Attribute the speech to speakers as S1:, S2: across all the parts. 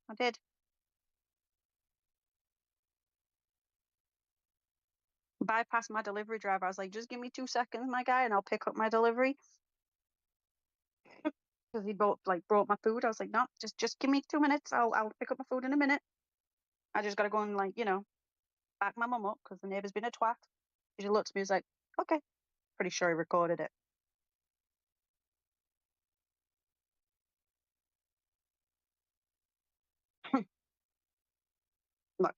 S1: I did. Bypassed my delivery driver. I was like, just give me 2 seconds, my guy, and I'll pick up my delivery. Because he brought my food. I was like, no, just give me 2 minutes. I'll pick up my food in a minute. I just gotta go and back my mum up because the neighbour's been a twat. She looked at me, was like, okay. Pretty sure he recorded it. Look,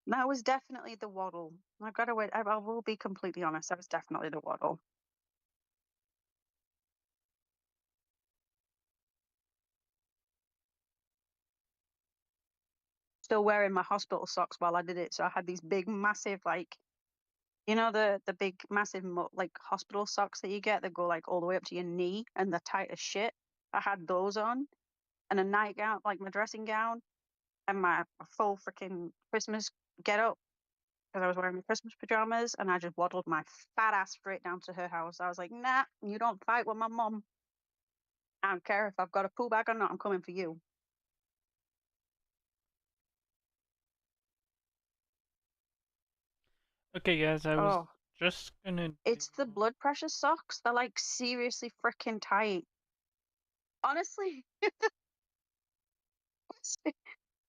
S1: that was definitely the waddle. I've got to wait. I will be completely honest. That was definitely the waddle. Still wearing my hospital socks while I did it. So I had these big, massive, the big, massive, hospital socks that you get that go all the way up to your knee and they're tight as shit. I had those on and a nightgown, like my dressing gown, and my full freaking Christmas get up because I was wearing my Christmas pajamas, and I just waddled my fat ass straight down to her house. I was like, nah, you don't fight with my mum. I don't care if I've got a poo bag or not. I'm coming for you.
S2: Okay, guys, I was
S1: Oh,
S2: just gonna
S1: it's the blood pressure socks. They're seriously freaking tight. Honestly, I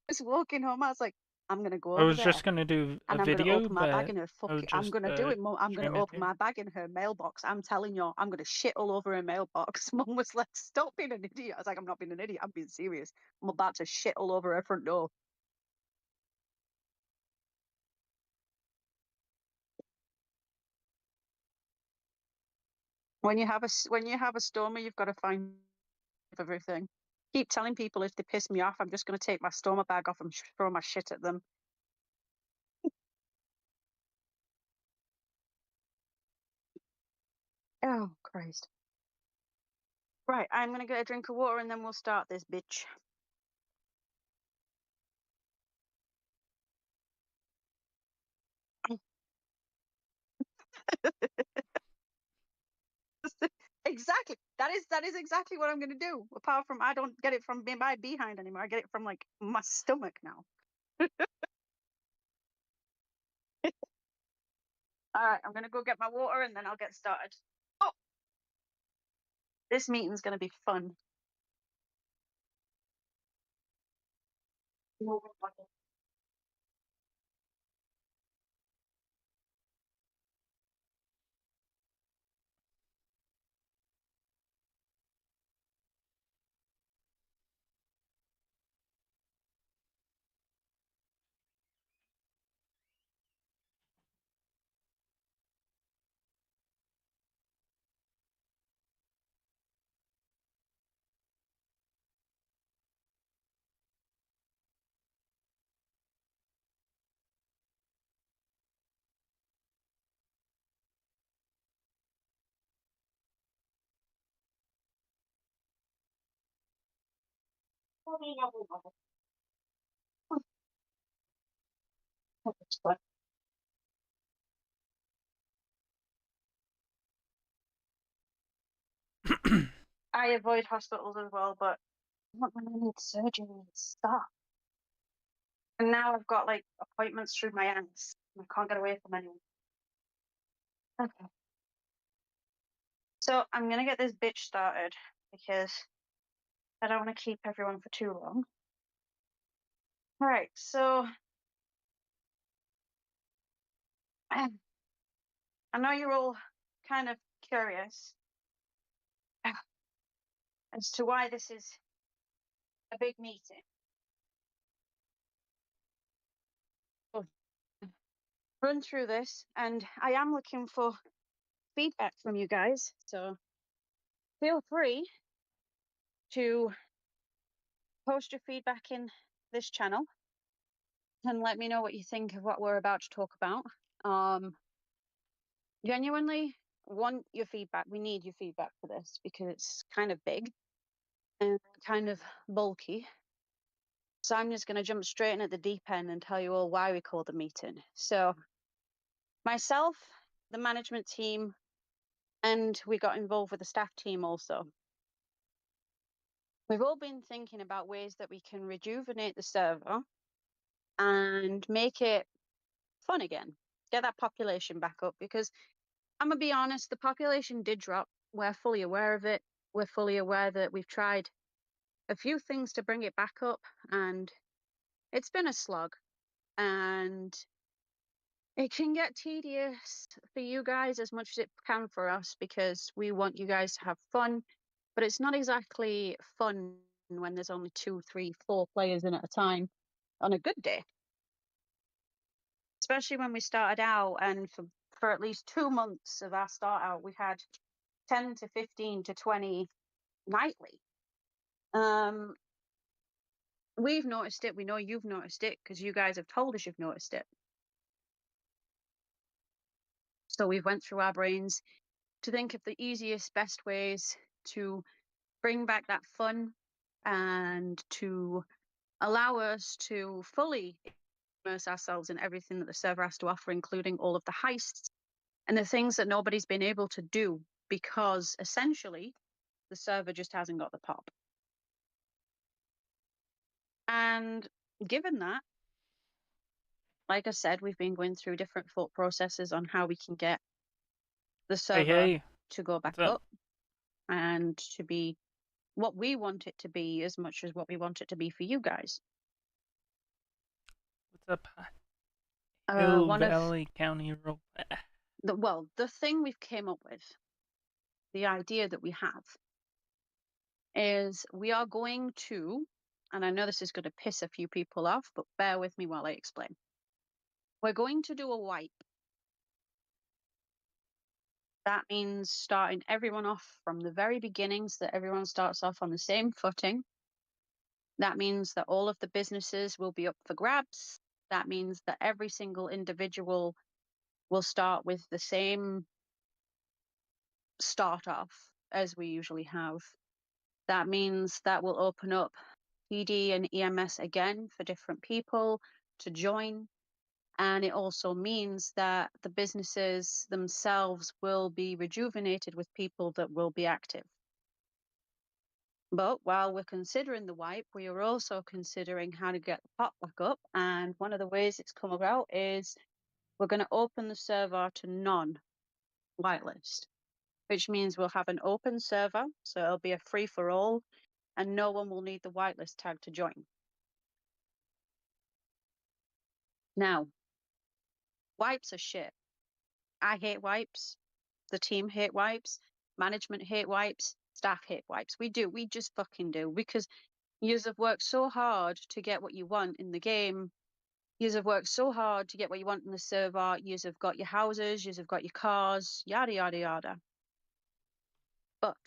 S1: was walking home. I was like, I'm gonna go
S2: I
S1: over
S2: was
S1: there
S2: just gonna do a
S1: and I'm gonna
S2: video,
S1: open my bag
S2: but
S1: in her
S2: I would
S1: I'm
S2: just
S1: gonna do it, Mum. I'm gonna
S2: stream it
S1: open
S2: here.
S1: my bag in her mailbox. I'm telling you, I'm gonna shit all over her mailbox. Mum was like, stop being an idiot. I was like, I'm not being an idiot. I'm being serious. I'm about to shit all over her front door. When you have a stormer, you've got to find everything. Keep telling people if they piss me off, I'm just going to take my stormer bag off and throw my shit at them. Oh, Christ. Right, I'm going to get a drink of water and then we'll start this bitch. Exactly. That is exactly what I'm going to do. Apart from I don't get it from my behind anymore. I get it from my stomach now. All right, I'm going to go get my water and then I'll get started. Oh, this meeting's going to be fun. I avoid hospitals as well, but not when I need surgery and stuff. And now I've got appointments through my aunts. I can't get away from anyone. Okay. So I'm gonna get this bitch started because I don't want to keep everyone for too long. All right, so I know you're all kind of curious as to why this is a big meeting. Run through this, and I am looking for feedback from you guys. So feel free to post your feedback in this channel and let me know what you think of what we're about to talk about. Genuinely want your feedback. We need your feedback for this because it's kind of big and kind of bulky. So I'm just going to jump straight in at the deep end and tell you all why we called the meeting. So myself, the management team, and we got involved with the staff team also. we've all been thinking about ways that we can rejuvenate the server and make it fun again, get that population back up, because I'm gonna be honest, the population did drop. We're fully aware of it. We're fully aware that we've tried a few things to bring it back up, and it's been a slog, and it can get tedious for you guys as much as it can for us, because we want you guys to have fun, but it's not exactly fun when there's only 2, 3, 4 players in at a time on a good day. Especially when we started out, and for at least 2 months of our start out, we had 10 to 15 to 20 nightly. We've noticed it. We know you've noticed it because you guys have told us you've noticed it. So we've went through our brains to think of the easiest, best ways to bring back that fun and to allow us to fully immerse ourselves in everything that the server has to offer, including all of the heists and the things that nobody's been able to do because essentially the server just hasn't got the pop. And given that, like I said, we've been going through different thought processes on how we can get the server
S2: Hey,
S1: to go back
S2: what's up?
S1: up and to be what we want it to be as much as what we want it to be for you guys.
S2: What's up?
S1: One of
S2: Valley County Roleplay.
S1: the thing we've came up with, the idea that we have, is we are going to, and I know this is going to piss a few people off, but bear with me while I explain. We're going to do a wipe. That means starting everyone off from the very beginning so that everyone starts off on the same footing. That means that all of the businesses will be up for grabs. That means that every single individual will start with the same start off as we usually have. That means that will open up PD and EMS again for different people to join. And it also means that the businesses themselves will be rejuvenated with people that will be active. But while we're considering the wipe, we are also considering how to get the pop back up. And one of the ways it's come about is we're going to open the server to non-whitelist, which means we'll have an open server. So it'll be a free for all and no one will need the whitelist tag to join. Now, wipes are shit. I hate wipes. The team hate wipes. Management hate wipes. Staff hate wipes. We do. We just fucking do. Because yous have worked so hard to get what you want in the game. Yous have worked so hard to get what you want in the server. Yous have got your houses. Yous have got your cars. Yada, yada, yada. But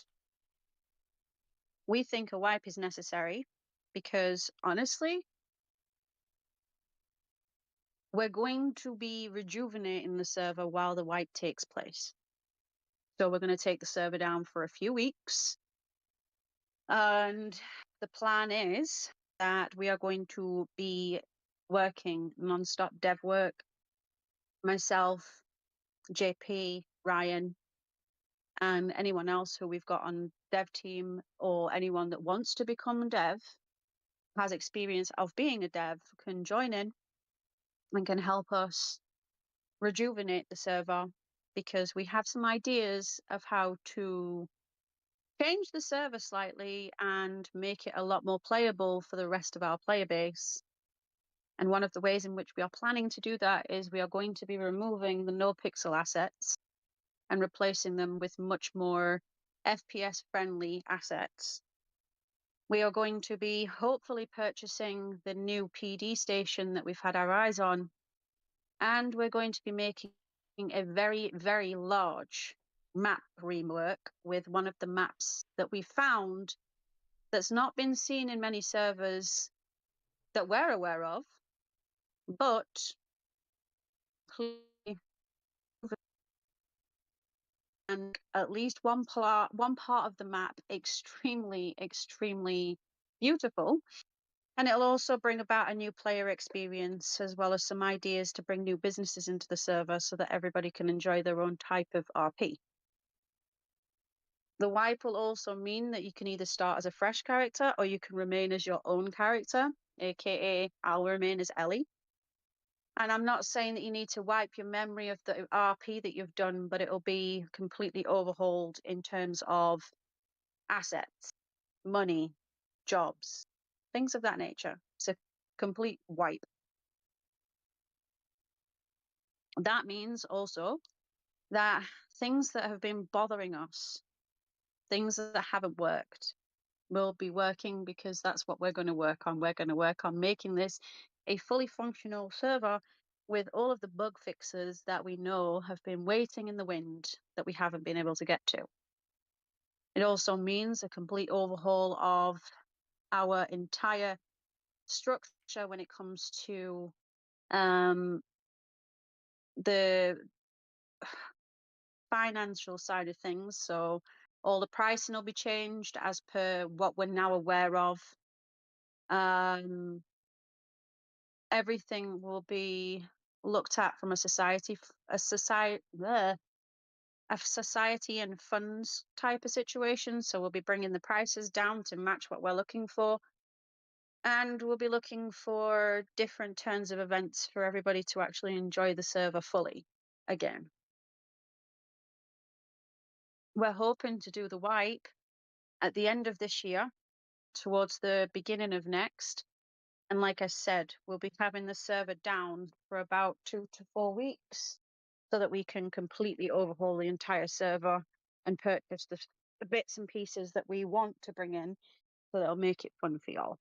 S1: we think a wipe is necessary because, honestly, we're going to be rejuvenating the server while the wipe takes place. So we're going to take the server down for a few weeks. And the plan is that we are going to be working non-stop dev work. Myself, JP, Ryan, and anyone else who we've got on dev team or anyone that wants to become dev, has experience of being a dev, can join in and can help us rejuvenate the server, because we have some ideas of how to change the server slightly and make it a lot more playable for the rest of our player base. And one of the ways in which we are planning to do that is we are going to be removing the no pixel assets and replacing them with much more FPS friendly assets. We are going to be hopefully purchasing the new PD station that we've had our eyes on, and we're going to be making a very, very large map rework with one of the maps that we found that's not been seen in many servers that we're aware of, but and at least one part of the map extremely, extremely beautiful. And it'll also bring about a new player experience, as well as some ideas to bring new businesses into the server so that everybody can enjoy their own type of RP. The wipe will also mean that you can either start as a fresh character or you can remain as your own character, aka I'll remain as Ellie. And I'm not saying that you need to wipe your memory of the RP that you've done, but it'll be completely overhauled in terms of assets, money, jobs, things of that nature. It's a complete wipe. That means also that things that have been bothering us, things that haven't worked, will be working, because that's what we're going to work on. We're going to work on making this a fully functional server with all of the bug fixes that we know have been waiting in the wind that we haven't been able to get to. It also means a complete overhaul of our entire structure when it comes to the financial side of things. So all the pricing will be changed as per what we're now aware of. Everything will be looked at from a society and funds type of situation. So we'll be bringing the prices down to match what we're looking for. And we'll be looking for different turns of events for everybody to actually enjoy the server fully again. We're hoping to do the wipe at the end of this year, towards the beginning of next. And like I said, we'll be having the server down for about 2 to 4 weeks so that we can completely overhaul the entire server and purchase the bits and pieces that we want to bring in so that'll make it fun for y'all.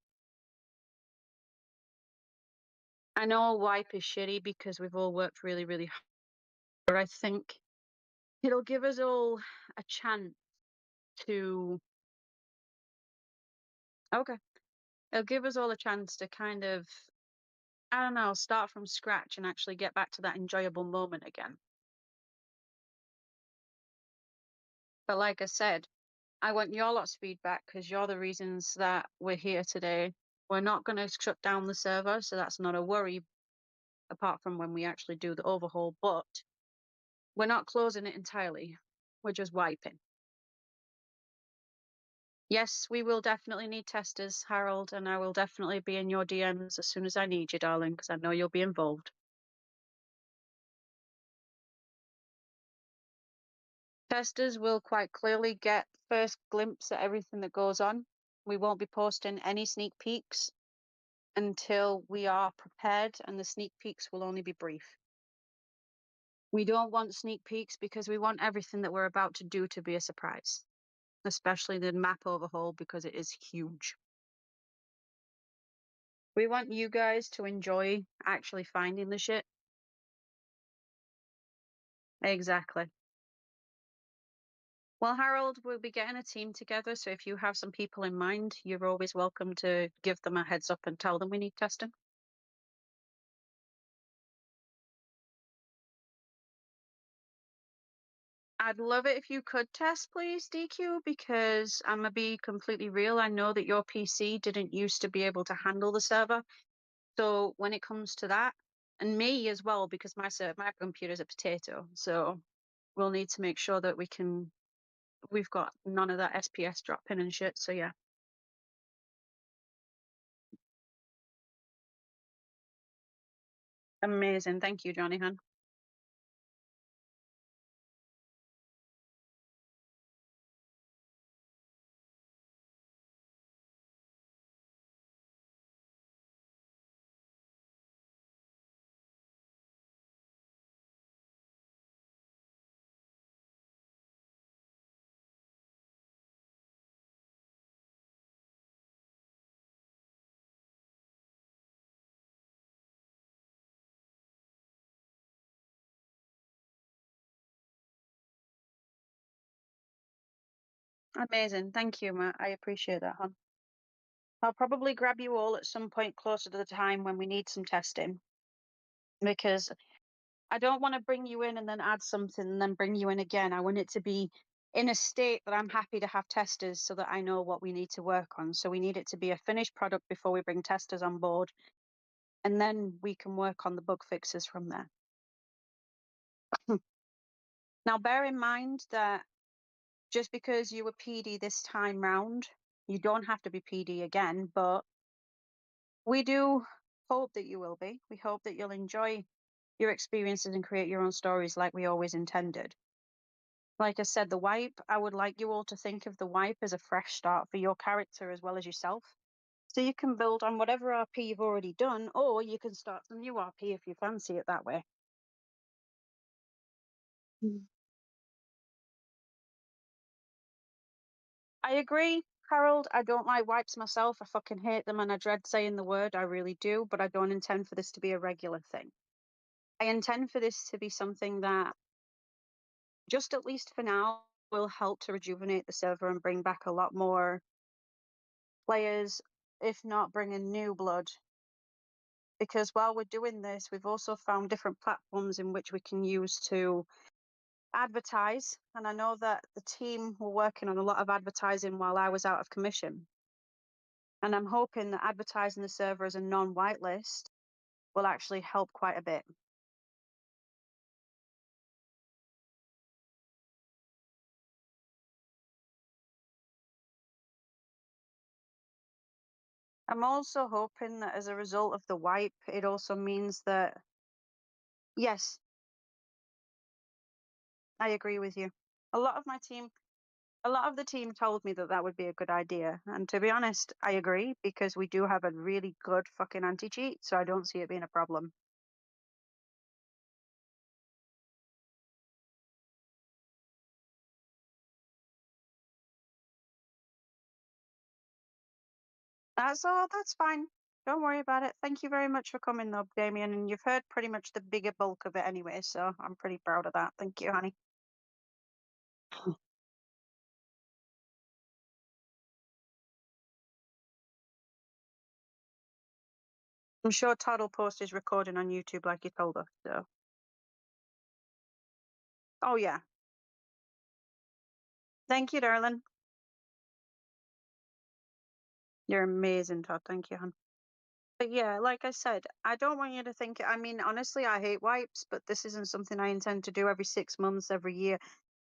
S1: I know wipe is shitty because we've all worked really, really hard, but I think it'll give us all a chance to it'll give us all a chance to kind of, I don't know, start from scratch and actually get back to that enjoyable moment again. But like I said, I want your lot's feedback because you're the reasons that we're here today. We're not going to shut down the server, so that's not a worry, apart from when we actually do the overhaul. But we're not closing it entirely. We're just wiping. Yes, we will definitely need testers, Harold, and I will definitely be in your DMs as soon as I need you, darling, because I know you'll be involved. Testers will quite clearly get first glimpse at everything that goes on. We won't be posting any sneak peeks until we are prepared, and the sneak peeks will only be brief. We don't want sneak peeks because we want everything that we're about to do to be a surprise, especially the map overhaul because it is huge. We want you guys to enjoy actually finding the shit. Exactly. Well, Harold, we'll be getting a team together, so if you have some people in mind, you're always welcome to give them a heads up and tell them we need testing. I'd love it if you could test, please, DQ, because I'm gonna be completely real. I know that your PC didn't used to be able to handle the server. So when it comes to that, and me as well, because my computer's a potato, so we'll need to make sure that we've got none of that SPS dropping and shit. So yeah. Amazing. Thank you, Johnny Han. Amazing. Thank you, Matt. I appreciate that, hon. I'll probably grab you all at some point closer to the time when we need some testing, because I don't want to bring you in and then add something and then bring you in again. I want it to be in a state that I'm happy to have testers so that I know what we need to work on. So we need it to be a finished product before we bring testers on board. And then we can work on the bug fixes from there. Now, bear in mind that just because you were PD this time round, you don't have to be PD again, but we do hope that you will be. We hope that you'll enjoy your experiences and create your own stories like we always intended. Like I said, the wipe, I would like you all to think of the wipe as a fresh start for your character as well as yourself. So you can build on whatever RP you've already done, or you can start some new RP if you fancy it that way. Mm. I agree, Harold. I don't like wipes myself. I fucking hate them and I dread saying the word. I really do, but I don't intend for this to be a regular thing. I intend for this to be something that, just at least for now, will help to rejuvenate the server and bring back a lot more players, if not bring in new blood. Because while we're doing this, we've also found different platforms in which we can use to advertise. And I know that the team were working on a lot of advertising while I was out of commission. And I'm hoping that advertising the server as a non-whitelist will actually help quite a bit. I'm also hoping that as a result of the wipe, it also means that, yes, I agree with you. A lot of the team told me that that would be a good idea. And to be honest, I agree because we do have a really good fucking anti-cheat, so I don't see it being a problem. That's fine. Don't worry about it. Thank you very much for coming though, Damien, and you've heard pretty much the bigger bulk of it anyway, so I'm pretty proud of that. Thank you, honey. I'm sure Todd will post his recording on YouTube like he told us, so. Oh yeah. Thank you, darling. You're amazing, Todd. Thank you, hon. But yeah, like I said, I don't want you to think, I mean, honestly, I hate wipes, but this isn't something I intend to do every 6 months, every year.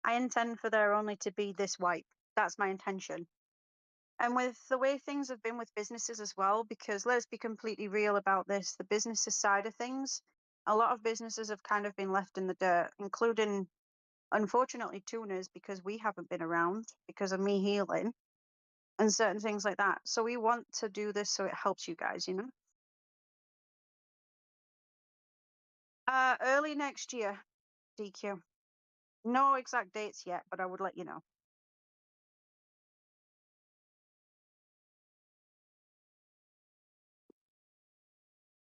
S1: I intend for there only to be this wipe. That's my intention. And with the way things have been with businesses as well, because let's be completely real about this, the businesses side of things, a lot of businesses have kind of been left in the dirt, including, unfortunately, tuners, because we haven't been around because of me healing and certain things like that. So we want to do this so it helps you guys, you know? Early next year, DQ. No exact dates yet, but I would let you know.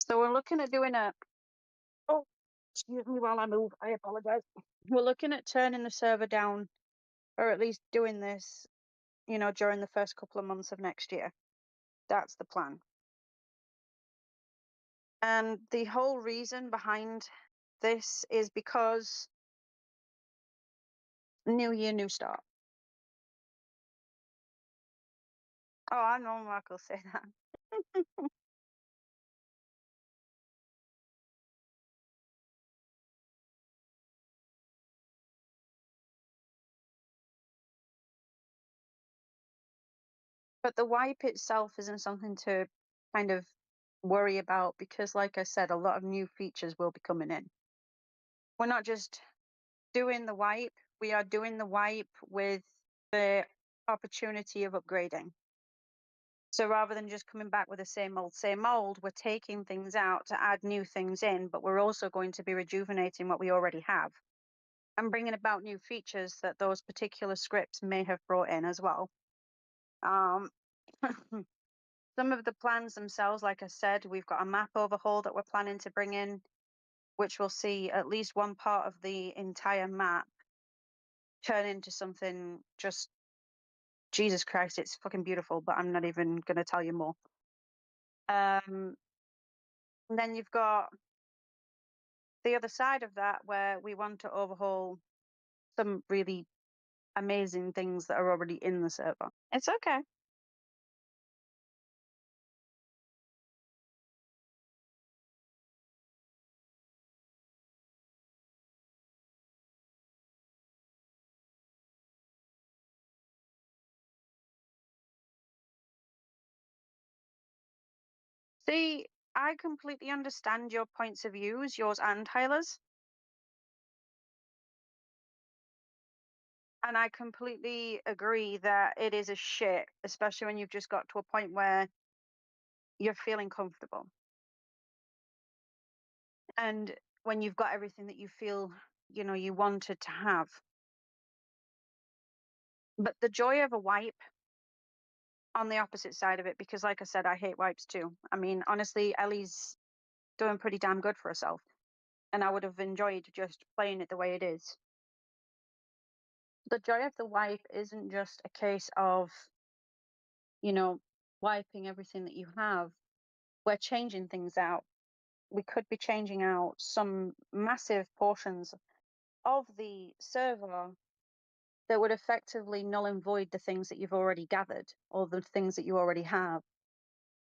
S1: So we're looking at doing a, oh, excuse me while I move, I apologize. We're looking at turning the server down, or at least doing this, you know, during the first couple of months of next year. That's the plan. And the whole reason behind this is because new year, new start. Oh, I know Mark will say that. But the wipe itself isn't something to kind of worry about because, like I said, a lot of new features will be coming in. We're not just doing the wipe, we are doing the wipe with the opportunity of upgrading. So rather than just coming back with the same old, we're taking things out to add new things in, but we're also going to be rejuvenating what we already have and bringing about new features that those particular scripts may have brought in as well. Um, some of the plans themselves, like I said, we've got a map overhaul that we're planning to bring in, which will see at least one part of the entire map turn into something just, Jesus Christ, it's fucking beautiful, but I'm not even going to tell you more. And then you've got the other side of that where we want to overhaul some really amazing things that are already in the server. It's okay. See, I completely understand your points of views, yours and Tyler's. And I completely agree that it is a shit, especially when you've just got to a point where you're feeling comfortable. And when you've got everything that you feel, you wanted to have. But the joy of a wipe on the opposite side of it, because like I said, I hate wipes too. I mean, honestly, Ellie's doing pretty damn good for herself. And I would have enjoyed just playing it the way it is. The joy of the wipe isn't just a case of, wiping everything that you have. We're changing things out. We could be changing out some massive portions of the server that would effectively null and void the things that you've already gathered or the things that you already have.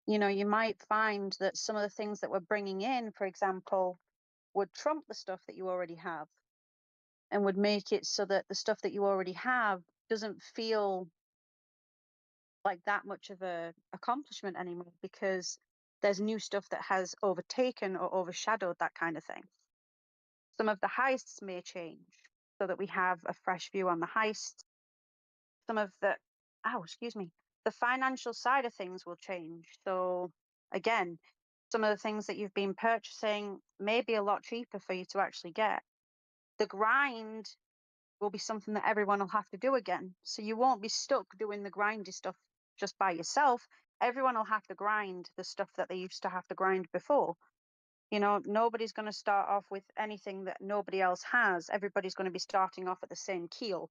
S1: You might find that some of the things that we're bringing in, for example, would trump the stuff that you already have and would make it so that the stuff that you already have doesn't feel like that much of a accomplishment anymore because there's new stuff that has overtaken or overshadowed that kind of thing. Some of the heists may change so that we have a fresh view on the heist. Some of the financial side of things will change. So again, some of the things that you've been purchasing may be a lot cheaper for you to actually get. The grind will be something that everyone will have to do again. So you won't be stuck doing the grindy stuff just by yourself. Everyone will have to grind the stuff that they used to have to grind before. Nobody's going to start off with anything that nobody else has. Everybody's going to be starting off at the same keel.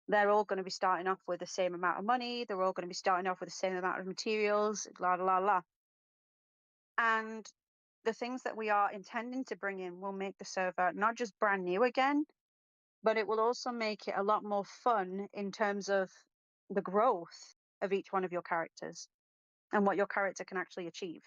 S1: They're all going to be starting off with the same amount of money. They're all going to be starting off with the same amount of materials, la la la. And the things that we are intending to bring in will make the server not just brand new again, but it will also make it a lot more fun in terms of the growth of each one of your characters and what your character can actually achieve.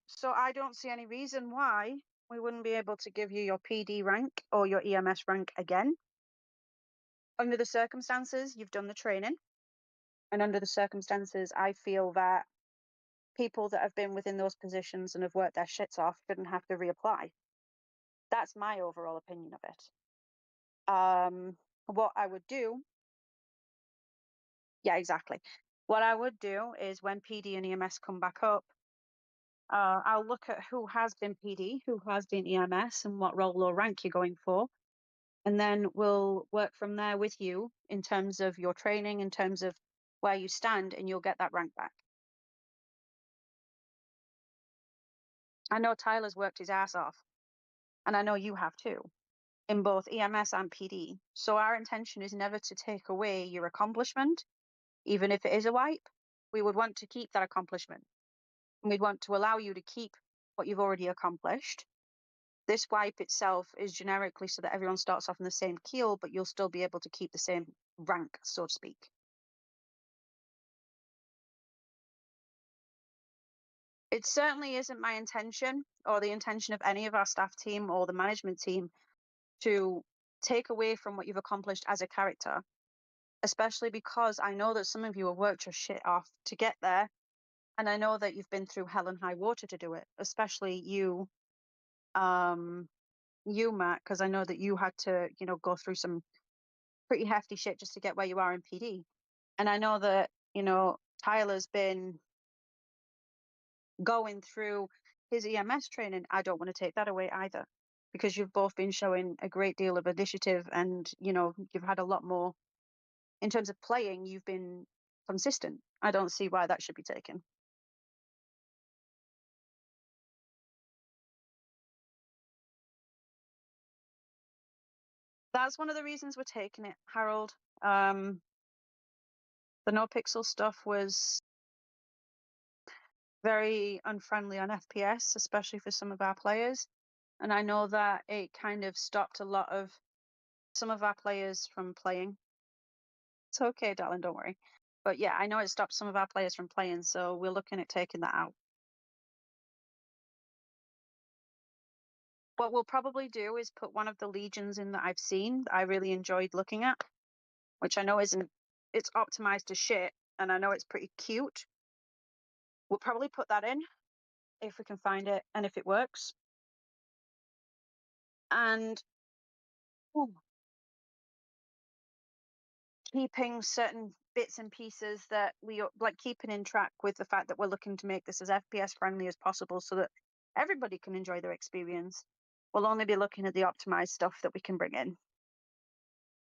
S1: So I don't see any reason why we wouldn't be able to give you your PD rank or your EMS rank again. Under the circumstances, you've done the training. And under the circumstances, I feel that people that have been within those positions and have worked their shits off shouldn't have to reapply. That's my overall opinion of it. What I would do, yeah, exactly. What I would do is when PD and EMS come back up, I'll look at who has been PD, who has been EMS, and what role or rank you're going for. And then we'll work from there with you in terms of your training, in terms of where you stand, and you'll get that rank back. I know Tyler's worked his ass off, and I know you have too, in both EMS and PD. So our intention is never to take away your accomplishment, even if it is a wipe. We would want to keep that accomplishment. And we'd want to allow you to keep what you've already accomplished. This wipe itself is generically so that everyone starts off in the same keel, but you'll still be able to keep the same rank, so to speak. It certainly isn't my intention or the intention of any of our staff team or the management team to take away from what you've accomplished as a character, especially because I know that some of you have worked your shit off to get there. And I know that you've been through hell and high water to do it, especially you, Matt, because I know that you had to, go through some pretty hefty shit just to get where you are in PD. And I know that, Tyler's been going through his EMS training. I don't want to take that away either, because you've both been showing a great deal of initiative and, you've had a lot more in terms of playing, you've been consistent. I don't see why that should be taken. That's one of the reasons we're taking it, Harold. The no pixel stuff was very unfriendly on FPS, especially for some of our players. And I know that it kind of stopped a lot of some of our players from playing. It's okay, darling, don't worry. But yeah, I know it stopped some of our players from playing, so we're looking at taking that out. What we'll probably do is put one of the legions in that I've seen that I really enjoyed looking at, which I know isn't, it's optimized to shit, and I know it's pretty cute. We'll probably put that in if we can find it and if it works. And keeping certain bits and pieces that we like, keeping in track with the fact that we're looking to make this as FPS friendly as possible so that everybody can enjoy their experience. We'll only be looking at the optimized stuff that we can bring in.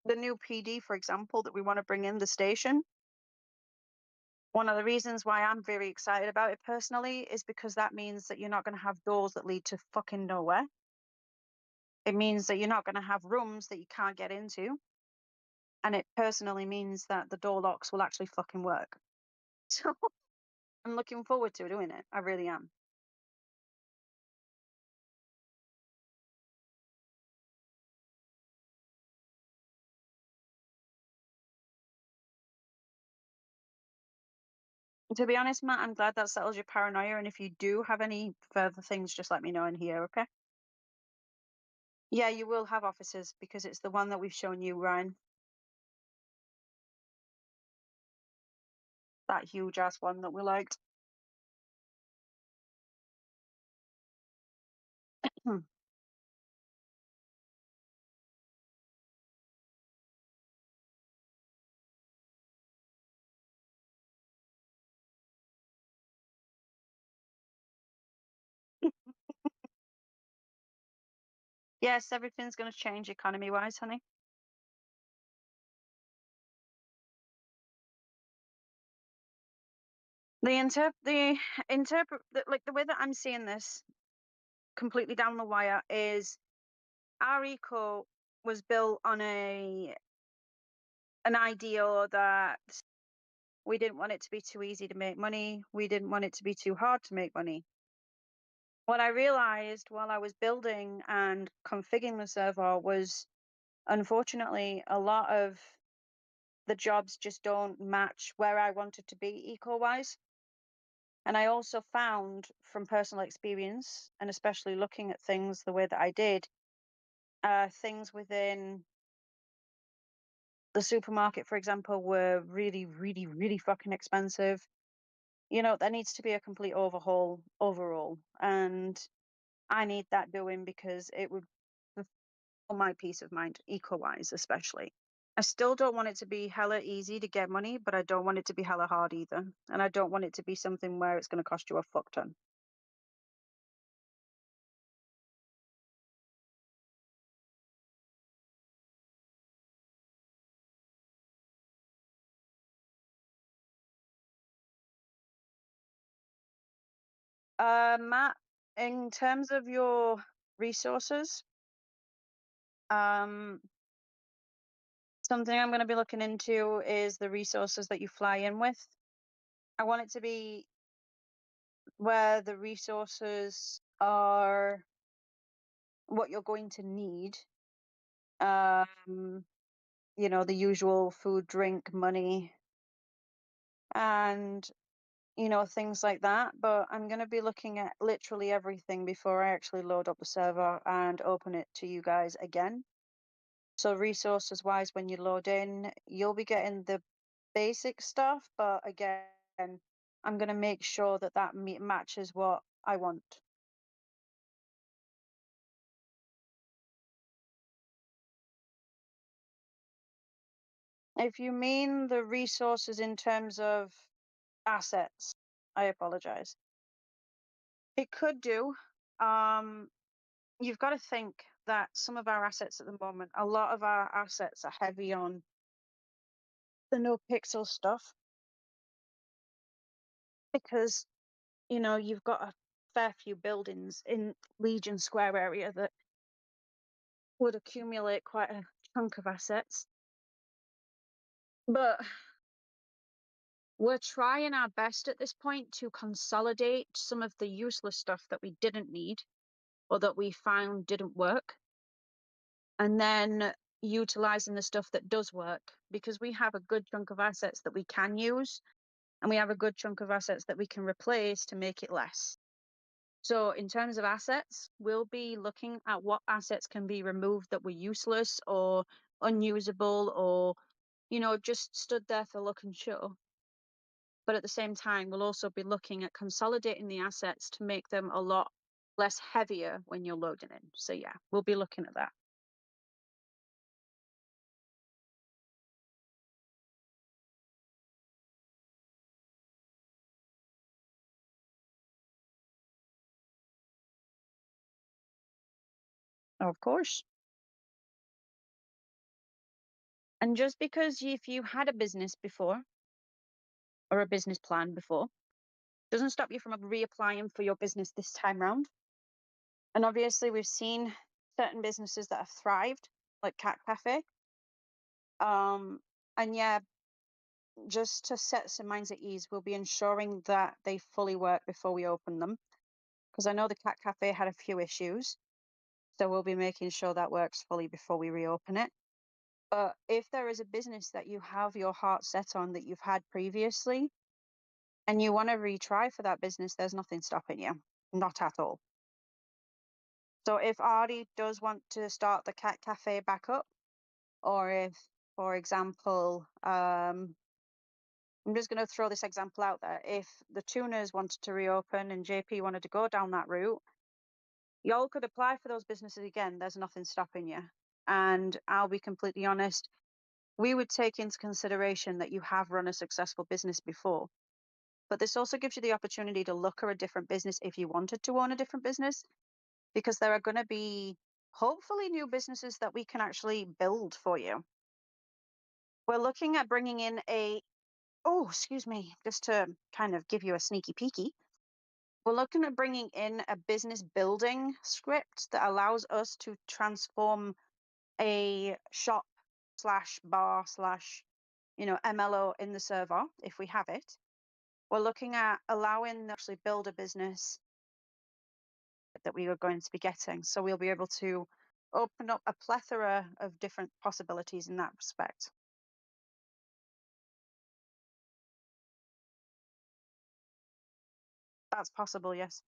S1: The new PD, for example, that we want to bring in, the station, one of the reasons why I'm very excited about it personally is because that means that you're not going to have doors that lead to fucking nowhere. It means that you're not going to have rooms that you can't get into. And it personally means that the door locks will actually fucking work. So I'm looking forward to doing it. I really am. To be honest, Matt, I'm glad that settles your paranoia. And if you do have any further things, just let me know in here, okay? Yeah, you will have officers because it's the one that we've shown you, Ryan. That huge ass one that we liked. Yes, everything's going to change economy-wise, honey. Like the way that I'm seeing this completely down the wire is our eco was built on an ideal that we didn't want it to be too easy to make money. We didn't want it to be too hard to make money. What I realized while I was building and configuring the server was, unfortunately, a lot of the jobs just don't match where I wanted to be eco-wise. And I also found from personal experience, and especially looking at things the way that I did, things within the supermarket, for example, were really, really, really fucking expensive. You know, there needs to be a complete overhaul overall. And I need that doing because it would fulfill my peace of mind, eco-wise especially. I still don't want it to be hella easy to get money, but I don't want it to be hella hard either. And I don't want it to be something where it's going to cost you a fuck ton. Matt, in terms of your resources, something I'm going to be looking into is the resources that you fly in with. I want it to be where the resources are what you're going to need. You know, the usual food, drink, money, and you know, things like that. But I'm going to be looking at literally everything before I actually load up the server and open it to you guys again. So resources wise, when you load in, you'll be getting the basic stuff, but again, I'm going to make sure that that matches what I want. If you mean the resources in terms of assets, I apologize. It could do. You've got to think that some of our assets at the moment, a lot of our assets are heavy on the no pixel stuff because, you know, you've got a fair few buildings in Legion Square area that would accumulate quite a chunk of assets. But we're trying our best at this point to consolidate some of the useless stuff that we didn't need or that we found didn't work, and then utilizing the stuff that does work, because we have a good chunk of assets that we can use and we have a good chunk of assets that we can replace to make it less. So in terms of assets, we'll be looking at what assets can be removed that were useless or unusable or, just stood there for look and show. But at the same time, we'll also be looking at consolidating the assets to make them a lot less heavier when you're loading in. So yeah, we'll be looking at that. Of course. And just because if you had a business before or a business plan before, doesn't stop you from reapplying for your business this time round. And obviously, we've seen certain businesses that have thrived, like Cat Cafe. And yeah, just to set some minds at ease, we'll be ensuring that they fully work before we open them. Because I know the Cat Cafe had a few issues. So we'll be making sure that works fully before we reopen it. But if there is a business that you have your heart set on that you've had previously and you want to retry for that business, there's nothing stopping you. Not at all. So if Artie does want to start the Cat Cafe back up, or if, for example, I'm just going to throw this example out there. If the Tuners wanted to reopen and JP wanted to go down that route, y'all could apply for those businesses again. There's nothing stopping you. And I'll be completely honest, we would take into consideration that you have run a successful business before. But this also gives you the opportunity to look at a different business if you wanted to own a different business, because there are going to be hopefully new businesses that we can actually build for you. We're looking at bringing in excuse me, just to kind of give you a sneaky peeky. We're looking at bringing in a business building script that allows us to transform a shop slash bar slash, MLO in the server if we have it. We're looking at allowing them to actually build a business that we are going to be getting. So we'll be able to open up a plethora of different possibilities in that respect. That's possible, yes.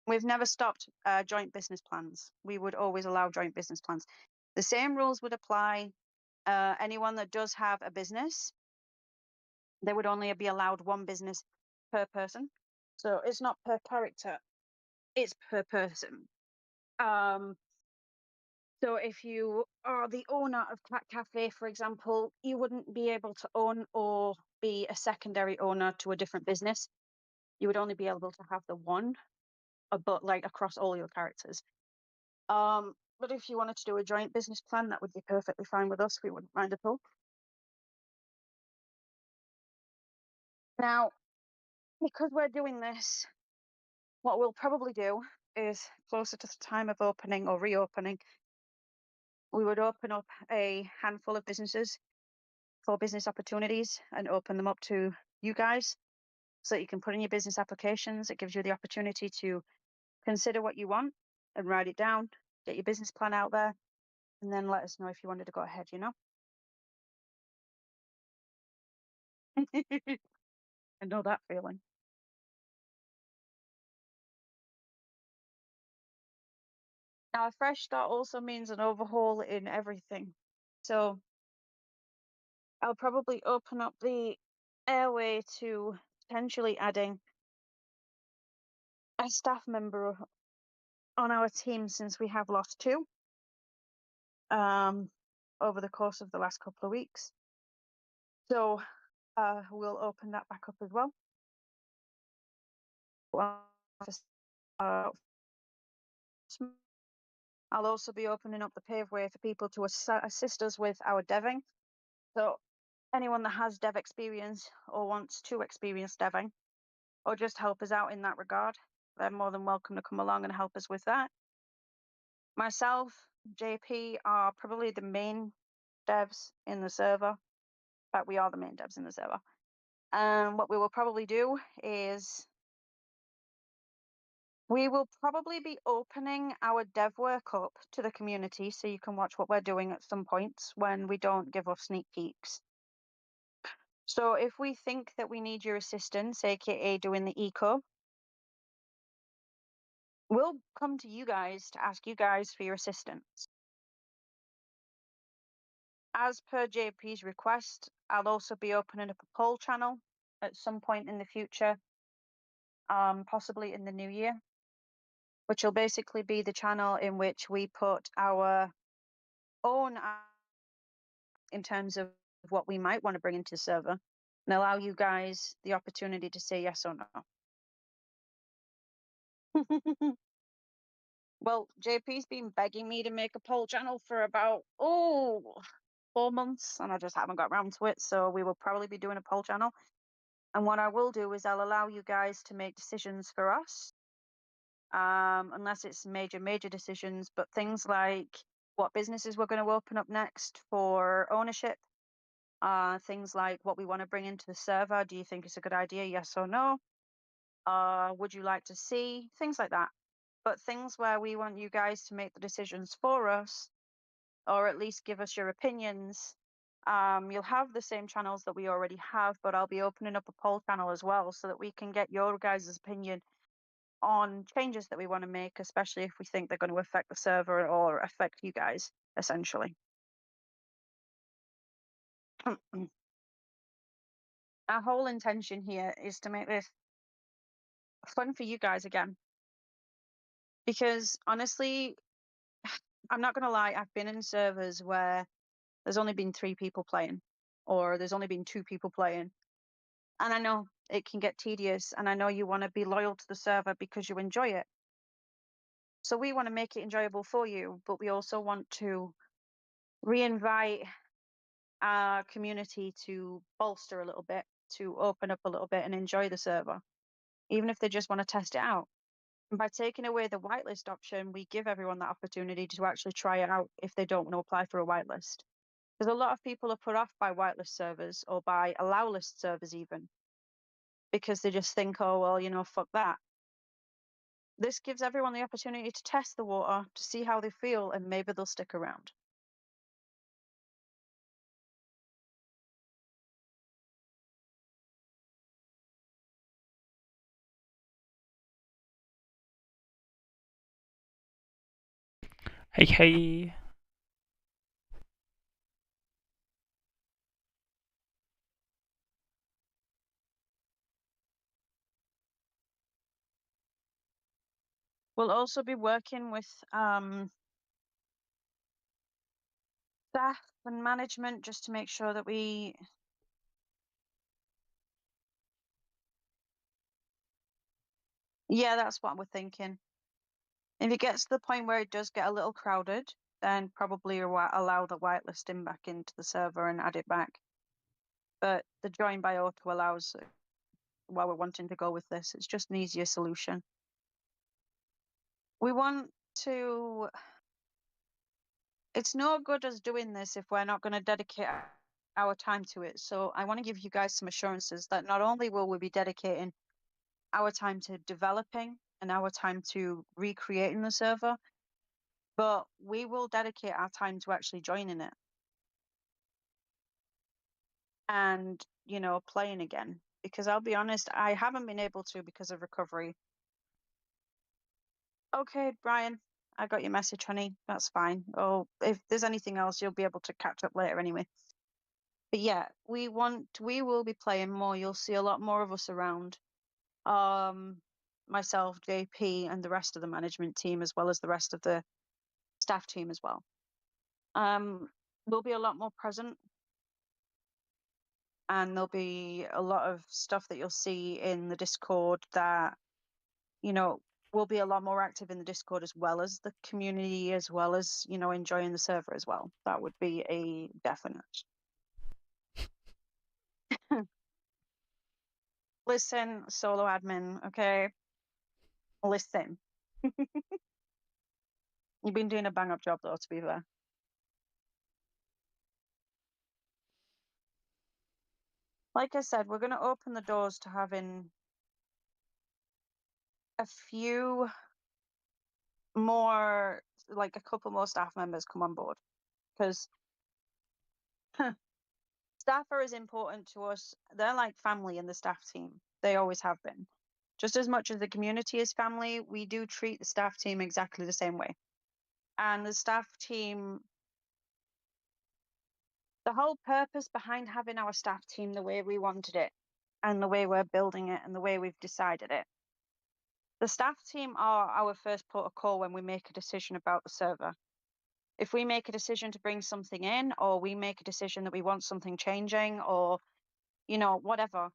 S1: We've never stopped joint business plans. We would always allow joint business plans. The same rules would apply. Anyone that does have a business, they would only be allowed one business per person. So it's not per character, it's per person. So if you are the owner of Cat Cafe, for example, you wouldn't be able to own or be a secondary owner to a different business. You would only be able to have the one, but like across all your characters. But if you wanted to do a joint business plan, that would be perfectly fine with us. We wouldn't mind at all. Now, because we're doing this, what we'll probably do is closer to the time of opening or reopening, we would open up a handful of businesses for business opportunities and open them up to you guys so that you can put in your business applications. It gives you the opportunity to consider what you want and write it down, get your business plan out there, and then let us know if you wanted to go ahead, I know that feeling. Now, a fresh start also means an overhaul in everything. So I'll probably open up the airway to potentially adding a staff member on our team, since we have lost two over the course of the last couple of weeks. So we'll open that back up as well. I'll also be opening up the paveway for people to assist us with our deving. So anyone that has dev experience or wants to experience deving or just help us out in that regard, they're more than welcome to come along and help us with that. Myself, JP are probably the main devs in the server. In fact, we are the main devs in the server. And what we will probably do is we will probably be opening our dev work up to the community so you can watch what we're doing at some points when we don't give off sneak peeks. So if we think that we need your assistance, aka doing the eco, we'll come to you guys to ask you guys for your assistance. As per JP's request, I'll also be opening up a poll channel at some point in the future, possibly in the new year, which will basically be the channel in which we put our own in terms of what we might want to bring into the server and allow you guys the opportunity to say yes or no. Well, JP's been begging me to make a poll channel for about 4 months, and I just haven't got around to it. So we will probably be doing a poll channel. And what I will do is I'll allow you guys to make decisions for us, unless it's major decisions. But things like what businesses we're going to open up next for ownership, things like what we want to bring into the server. Do you think it's a good idea? Yes or no? Would you like to see? Things like that. But things where we want you guys to make the decisions for us, or at least give us your opinions. You'll have the same channels that we already have, but I'll be opening up a poll channel as well so that we can get your guys' opinion on changes that we want to make, especially if we think they're going to affect the server or affect you guys, essentially. Our whole intention here is to make this fun for you guys again. Because honestly, I'm not going to lie, I've been in servers where there's only been 3 people playing, or there's only been 2 people playing. And I know it can get tedious, and I know you want to be loyal to the server because you enjoy it. So we want to make it enjoyable for you, but we also want to re-invite our community to bolster a little bit, to open up a little bit and enjoy the server, even if they just want to test it out. And by taking away the whitelist option, we give everyone that opportunity to actually try it out if they don't want to apply for a whitelist. Because a lot of people are put off by whitelist servers or by allow list servers even, because they just think, oh, well, you know, fuck that. This gives everyone the opportunity to test the water, to see how they feel, and maybe they'll stick around.
S2: Hey, hey.
S1: We'll also be working with staff and management just to make sure that we that's what we're thinking. If it gets to the point where it does get a little crowded, then probably allow the whitelisting back into the server and add it back. But the join by auto allows while we're wanting to go with this. It's just an easier solution. We want to... It's no good us doing this if we're not going to dedicate our time to it. So I want to give you guys some assurances that not only will we be dedicating our time to developing and our time to recreating the server, but we will dedicate our time to actually joining it and, you know, playing again. Because I'll be honest, I haven't been able to because of recovery. Okay, Brian, I got your message, honey. That's fine. Oh, if there's anything else, you'll be able to catch up later anyway. But yeah, we will be playing more. You'll see a lot more of us around. Myself, JP, and the rest of the management team, as well as the rest of the staff team as well. We'll be a lot more present, and there'll be a lot of stuff that you'll see in the Discord that, you know, we'll be a lot more active in the Discord as well as the community, as well as, you know, enjoying the server as well. That would be a definite. Listen, solo admin, okay? Listen. You've been doing a bang up job though, to be fair. Like I said, we're going to open the doors to having a few more, like a couple more staff members come on board, because staff are as important to us. They're like family in the staff team. They always have been. Just as much as the community is family, we do treat the staff team exactly the same way. And the staff team, the whole purpose behind having our staff team the way we wanted it and the way we're building it and the way we've decided it. The staff team are our first port of call when we make a decision about the server. If we make a decision to bring something in, or we make a decision that we want something changing, or, whatever,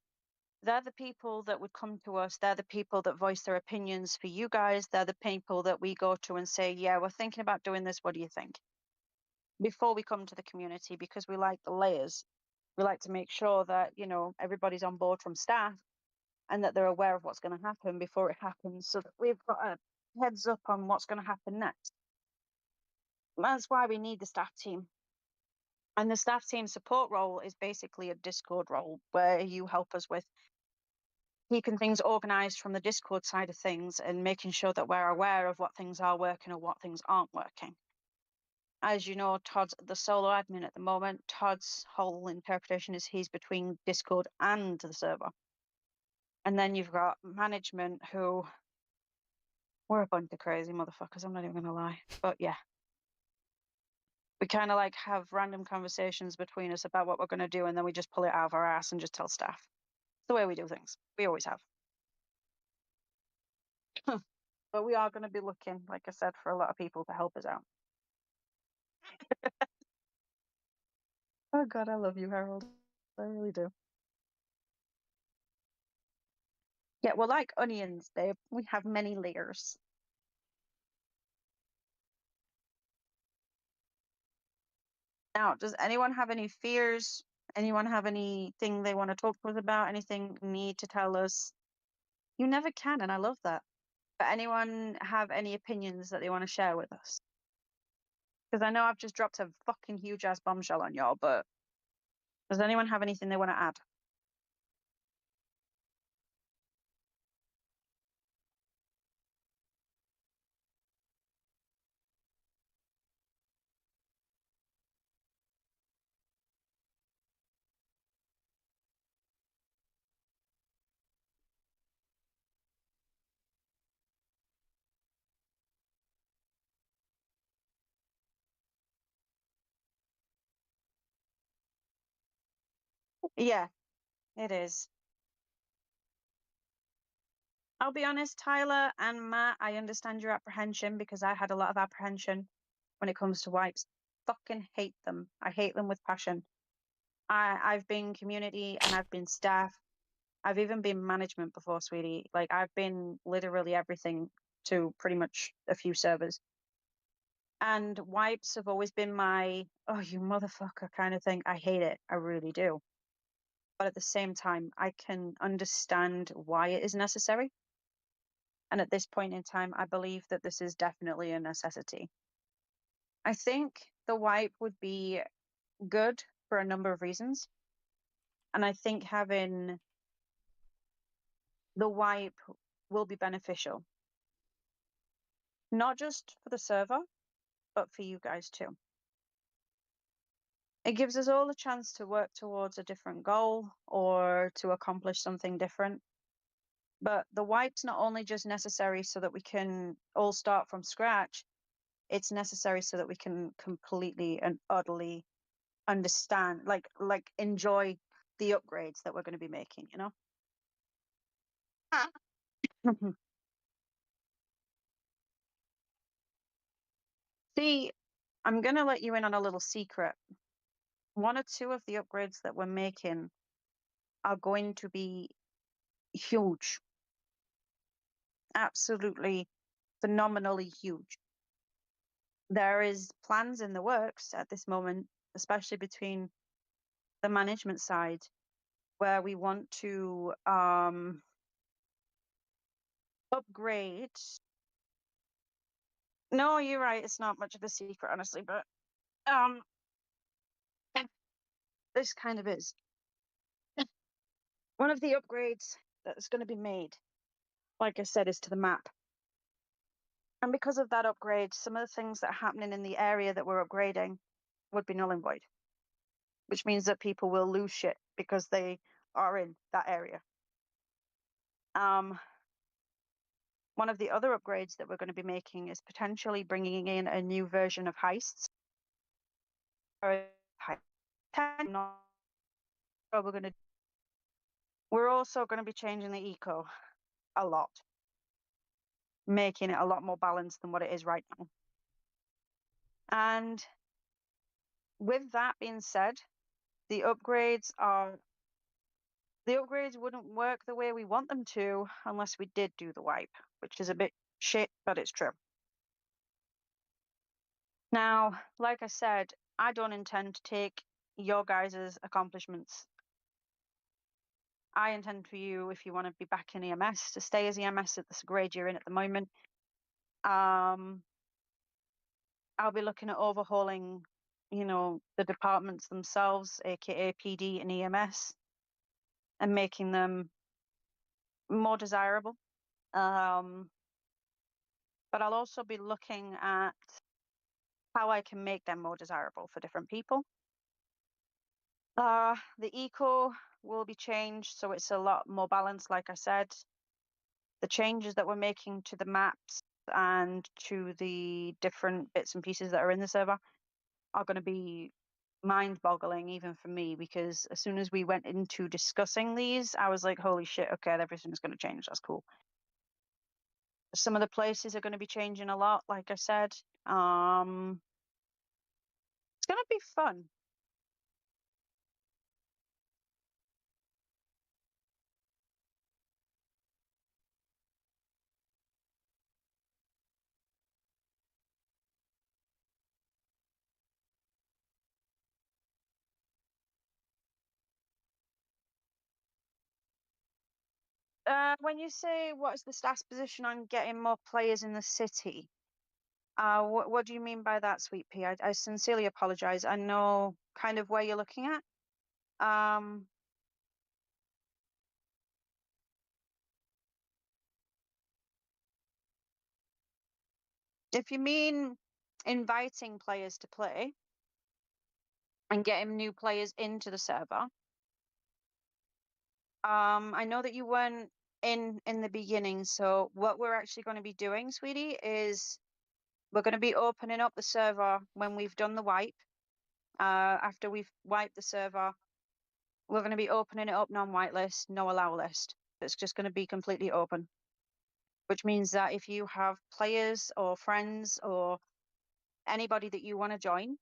S1: they're the people that would come to us. They're the people that voice their opinions for you guys. They're the people that we go to and say, yeah, we're thinking about doing this. What do you think? Before we come to the community, because we like the layers. We like to make sure that, everybody's on board from staff and that they're aware of what's going to happen before it happens, so that we've got a heads up on what's going to happen next. That's why we need the staff team. And the staff team support role is basically a Discord role where you help us with keeping things organized from the Discord side of things and making sure that we're aware of what things are working or what things aren't working. As you know, Todd's the solo admin at the moment. Todd's whole interpretation is he's between Discord and the server. And then you've got management, who we're a bunch of crazy motherfuckers, I'm not even going to lie. But yeah. We kind of like have random conversations between us about what we're going to do, and then we just pull it out of our ass and just tell staff. It's the way we do things. We always have. But we are going to be looking, like I said, for a lot of people to help us out. Oh God, I love you, Harold. I really do. Yeah, we're like onions, babe. We have many layers. Now, does anyone have any fears? Anyone have anything they want to talk to us about? Anything need to tell us? You never can, and I love that. But anyone have any opinions that they want to share with us? Because I know I've just dropped a fucking huge ass bombshell on y'all, but does anyone have anything they want to add? Yeah, it is. I'll be honest, Tyler and Matt, I understand your apprehension because I had a lot of apprehension when it comes to wipes. Fucking hate them. I hate them with passion. I've been community and I've been staff. I've even been management before, sweetie. Like, I've been literally everything to pretty much a few servers. And wipes have always been my, oh, you motherfucker kind of thing. I hate it. I really do. But at the same time, I can understand why it is necessary. And at this point in time, I believe that this is definitely a necessity. I think the wipe would be good for a number of reasons. And I think having the wipe will be beneficial. Not just for the server, but for you guys too. It gives us all a chance to work towards a different goal or to accomplish something different. But the wipe's not only just necessary so that we can all start from scratch, it's necessary so that we can completely and utterly understand, like enjoy the upgrades that we're going to be making, See, I'm going to let you in on a little secret. One or two of the upgrades that we're making are going to be huge. Absolutely phenomenally huge. There is plans in the works at this moment, especially between the management side, where we want to upgrade. No, you're right. It's not much of a secret, honestly, but this kind of is. One of the upgrades that's going to be made, like I said, is to the map. And because of that upgrade, some of the things that are happening in the area that we're upgrading would be null and void, which means that people will lose shit because they are in that area. one of the other upgrades that we're going to be making is potentially bringing in a new version of heists. We're also going to be changing the eco a lot, making it a lot more balanced than what it is right now. And with that being said, the upgrades wouldn't work the way we want them to unless we did do the wipe, which is a bit shit, but it's true. Now, like I said, I don't intend to take your guys' accomplishments. I intend for you, if you want to be back in EMS, to stay as EMS at the grade you're in at the moment. I'll be looking at overhauling, the departments themselves, aka PD and EMS, and making them more desirable. But I'll also be looking at how I can make them more desirable for different people. The eco will be changed, so it's a lot more balanced, like I said. The changes that we're making to the maps and to the different bits and pieces that are in the server are going to be mind-boggling even for me, because as soon as we went into discussing these, I was like, holy shit, okay, everything's going to change. That's cool. Some of the places are going to be changing a lot, like I said. It's going to be fun. When you say what is the stats position on getting more players in the city, what do you mean by that, Sweet Pea? I sincerely apologize. I know kind of where you're looking at. If you mean inviting players to play and getting new players into the server, I know that you weren't in the beginning, so what we're actually going to be doing, sweetie, is we're going to be opening up the server when we've done the wipe. After we've wiped the server, we're going to be opening it up non-whitelist, no allow list. It's just going to be completely open, which means that if you have players or friends or anybody that you want to join,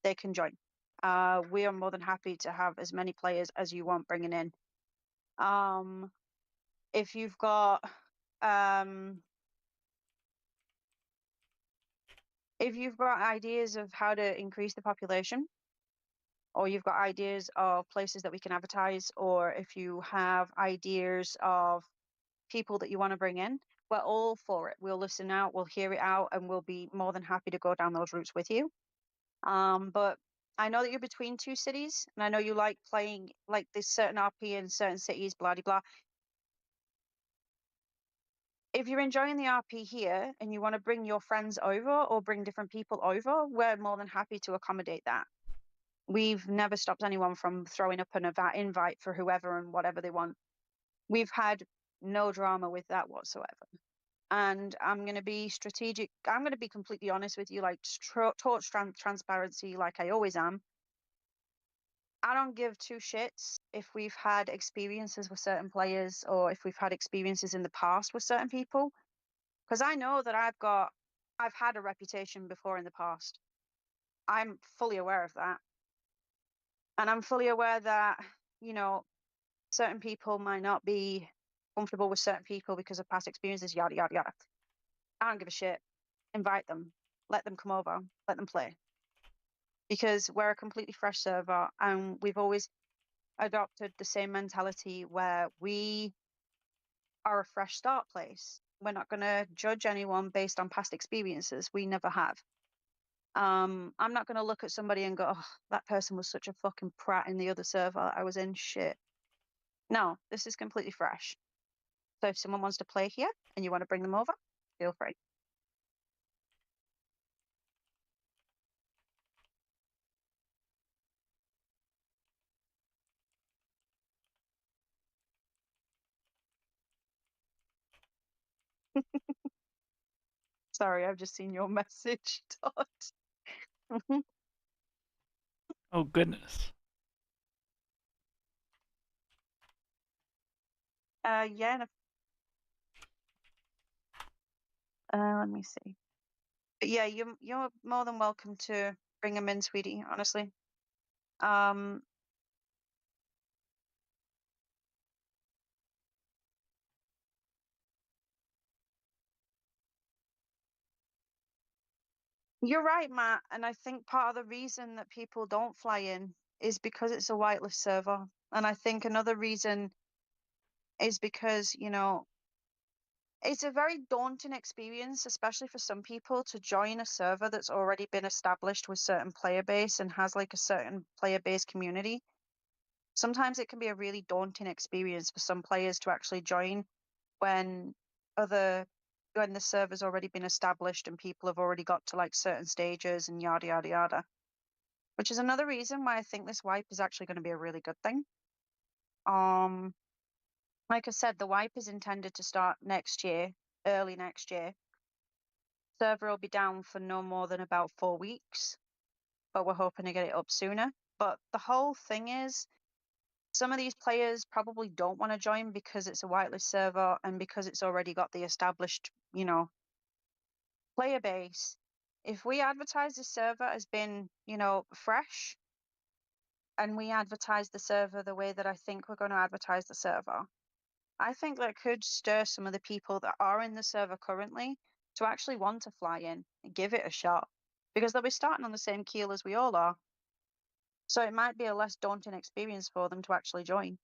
S1: they can join. We are more than happy to have as many players as you want bringing in. If you've got ideas of how to increase the population, or you've got ideas of places that we can advertise, or if you have ideas of people that you want to bring in, we're all for it. We'll listen out, we'll hear it out, and we'll be more than happy to go down those routes with you. But I know that you're between two cities, and I know you like playing like this certain RP in certain cities, blah blah blah. If you're enjoying the RP here and you want to bring your friends over or bring different people over, we're more than happy to accommodate that. We've never stopped anyone from throwing up an invite for whoever and whatever they want. We've had no drama with that whatsoever. And I'm going to be strategic. I'm going to be completely honest with you, like torch transparency, like I always am. I don't give two shits if we've had experiences with certain players or if we've had experiences in the past with certain people. Because I know that I've had a reputation before in the past. I'm fully aware of that. And I'm fully aware that, certain people might not be comfortable with certain people because of past experiences, yada, yada, yada. I don't give a shit. Invite them. Let them come over. Let them play. Because we're a completely fresh server and we've always adopted the same mentality where we are a fresh start place. We're not going to judge anyone based on past experiences. We never have. I'm not going to look at somebody and go, oh, that person was such a fucking prat in the other server I was in. Shit. No, this is completely fresh. So if someone wants to play here and you want to bring them over, feel free. Sorry, I've just seen your message, Todd.
S2: Oh, goodness.
S1: Yeah. Let me see. But yeah, you're more than welcome to bring them in, sweetie. Honestly. You're right, Matt, and I think part of the reason that people don't fly in is because it's a whitelist server. And I think another reason is because, it's a very daunting experience, especially for some people, to join a server that's already been established with certain player base and has like a certain player base community. Sometimes it can be a really daunting experience for some players to actually join when when the server's already been established and people have already got to like certain stages and yada yada yada. Which is another reason why I think this wipe is actually going to be a really good thing. Like I said, the wipe is intended to start next year, early next year. Server will be down for no more than about 4 weeks, but we're hoping to get it up sooner. But the whole thing is, some of these players probably don't want to join because it's a whitelist server and because it's already got the established, player base. If we advertise the server as being, fresh, and we advertise the server the way that I think we're going to advertise the server, I think that could stir some of the people that are in the server currently to actually want to fly in and give it a shot, because they'll be starting on the same keel as we all are. So it might be a less daunting experience for them to actually join.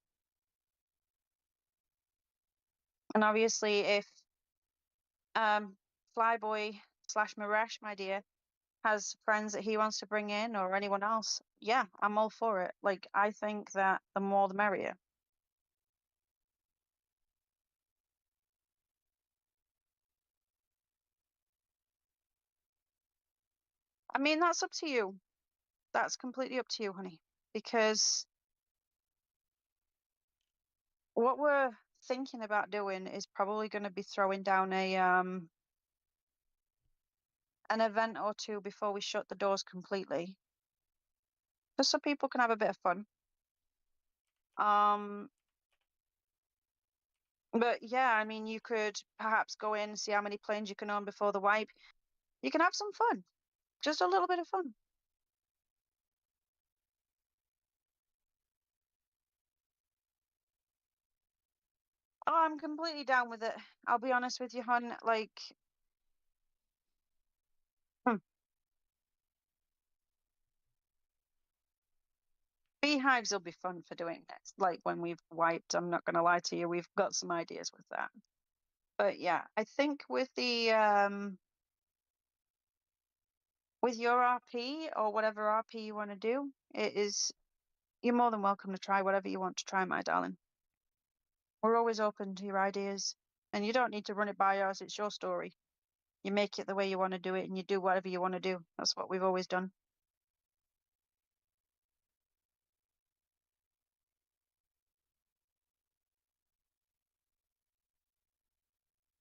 S1: And obviously, if Flyboy / Maresh, my dear, has friends that he wants to bring in or anyone else, yeah, I'm all for it. Like, I think that the more the merrier. I mean, that's up to you. That's completely up to you, honey. Because what we're thinking about doing is probably going to be throwing down an event or two before we shut the doors completely, just so people can have a bit of fun. But yeah, I mean, you could perhaps go in and see how many planes you can own before the wipe. You can have some fun, just a little bit of fun. Oh, I'm completely down with it. I'll be honest with you, hon. Like, beehives will be fun for doing this. Like when we've wiped, I'm not gonna lie to you, we've got some ideas with that. But yeah, I think with with your RP or whatever RP you want to do, you're more than welcome to try whatever you want to try, my darling. We're always open to your ideas, and you don't need to run it by us. It's your story. You make it the way you want to do it, and you do whatever you want to do. That's what we've always done.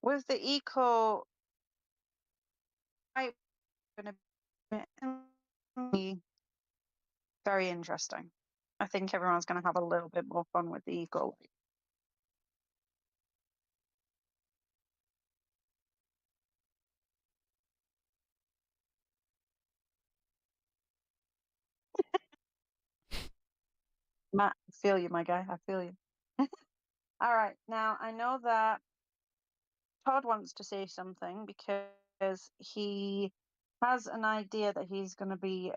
S1: With the eco, I'm going to be very interesting. I think everyone's going to have a little bit more fun with the eco. Matt, I feel you, my guy. I feel you. All right. Now, I know that Todd wants to say something because he has an idea that he's going to be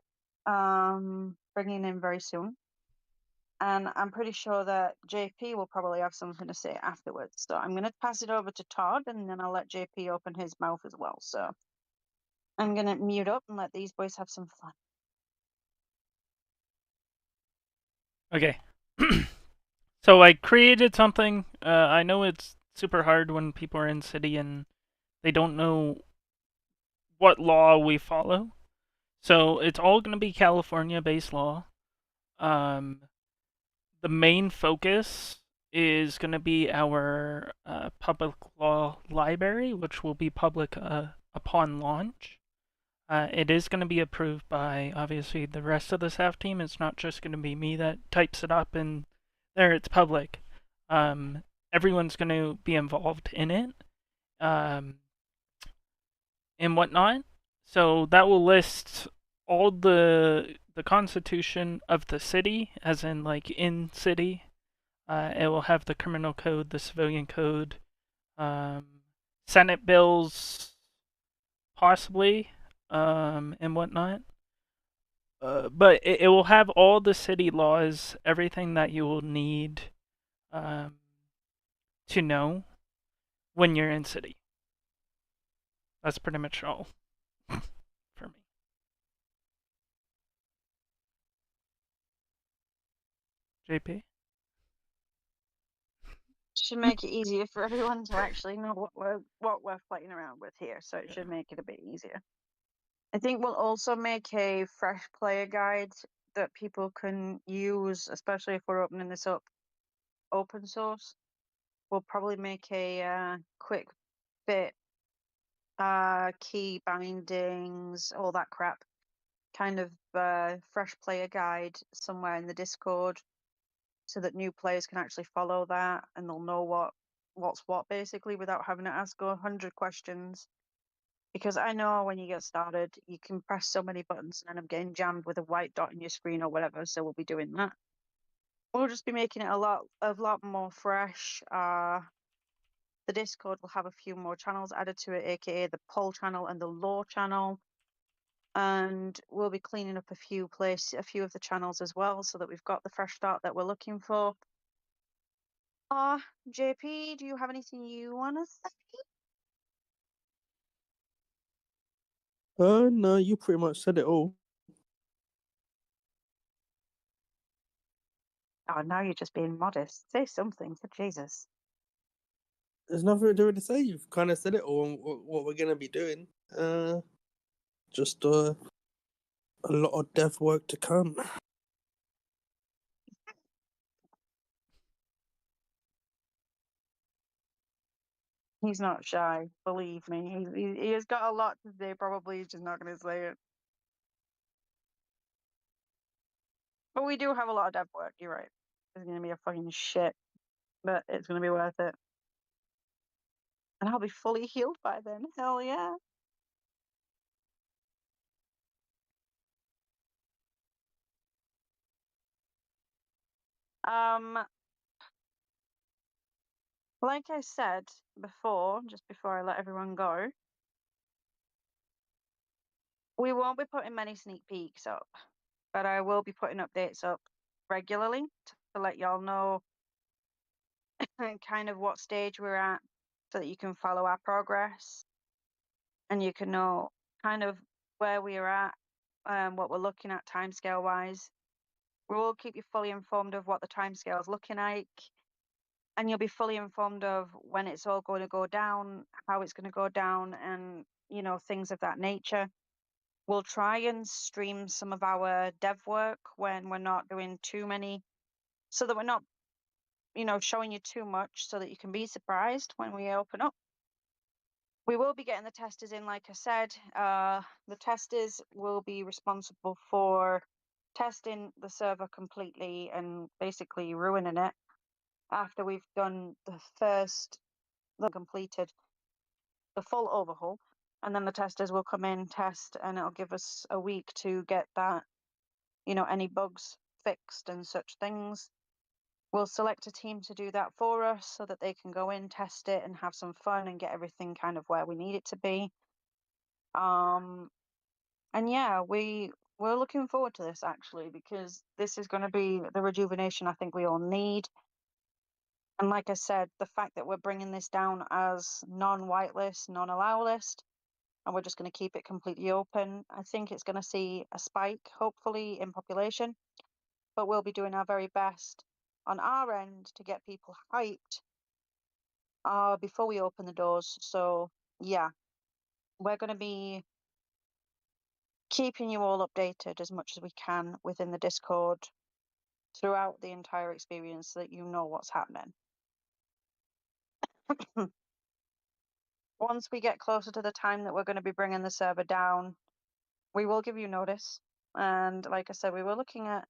S1: bringing in very soon. And I'm pretty sure that JP will probably have something to say afterwards. So I'm going to pass it over to Todd, and then I'll let JP open his mouth as well. So I'm going to mute up and let these boys have some fun.
S2: Okay. So I created something. I know it's super hard when people are in city and they don't know what law we follow. So it's all going to be California-based law. The main focus is going to be our public law library, which will be public upon launch. It is going to be approved by, obviously, the rest of the staff team. It's not just going to be me that types it up and there it's public. Everyone's going to be involved in it and whatnot. So that will list all the constitution of the city, as in like in city. It will have the criminal code, the civilian code, Senate bills, possibly, and whatnot. But it will have all the city laws, everything that you will need um, to know when you're in city. That's pretty much all for me. JP?
S1: Should make it easier for everyone to actually know what we're fighting around with here, so it should make it a bit easier. I think we'll also make a fresh player guide that people can use, especially if we're opening this up open source. We'll probably make a quick bit, key bindings, all that crap, kind of fresh player guide somewhere in the Discord, so that new players can actually follow that and they'll know what's what basically, without having to ask 100 questions. Because I know when you get started, you can press so many buttons and end up getting jammed with a white dot in your screen or whatever. So we'll be doing that. We'll just be making it a lot more fresh. The Discord will have a few more channels added to it, aka the poll channel and the lore channel. And we'll be cleaning up a few of the channels as well, so that we've got the fresh start that we're looking for. JP, do you have anything you want to say?
S3: No, you pretty much said it all.
S1: Oh, now you're just being modest. Say something, for Jesus.
S3: There's nothing to say. You've kind of said it all on what we're gonna be doing. Just a lot of dev work to come.
S1: He's not shy, believe me. He has got a lot to say, probably he's just not going to say it. But we do have a lot of dev work, you're right. It's going to be a fucking shit, but it's going to be worth it. And I'll be fully healed by then. Hell yeah. Like I said before, just before I let everyone go, we won't be putting many sneak peeks up, but I will be putting updates up regularly to let y'all know kind of what stage we're at, so that you can follow our progress and you can know kind of where we are at, what we're looking at timescale wise. We will keep you fully informed of what the timescale is looking like, and you'll be fully informed of when it's all going to go down, how it's going to go down, and things of that nature. We'll try and stream some of our dev work when we're not doing too many, so that we're not showing you too much, so that you can be surprised when we open up. We will be getting the testers in, like I said. The testers will be responsible for testing the server completely and basically ruining it after we've done completed the full overhaul. And then the testers will come in, test, and it'll give us a week to get that, any bugs fixed and such things. We'll select a team to do that for us, so that they can go in, test it, and have some fun and get everything kind of where we need it to be. And yeah, we're looking forward to this, actually, because this is going to be the rejuvenation I think we all need. And like I said, the fact that we're bringing this down as non-whitelist, non-allow list, and we're just going to keep it completely open, I think it's going to see a spike, hopefully, in population. But we'll be doing our very best on our end to get people hyped before we open the doors. So yeah, we're going to be keeping you all updated as much as we can within the Discord throughout the entire experience, so that you know what's happening. once we get closer to the time that we're going to be bringing the server down, we will give you notice. And like I said, we were looking at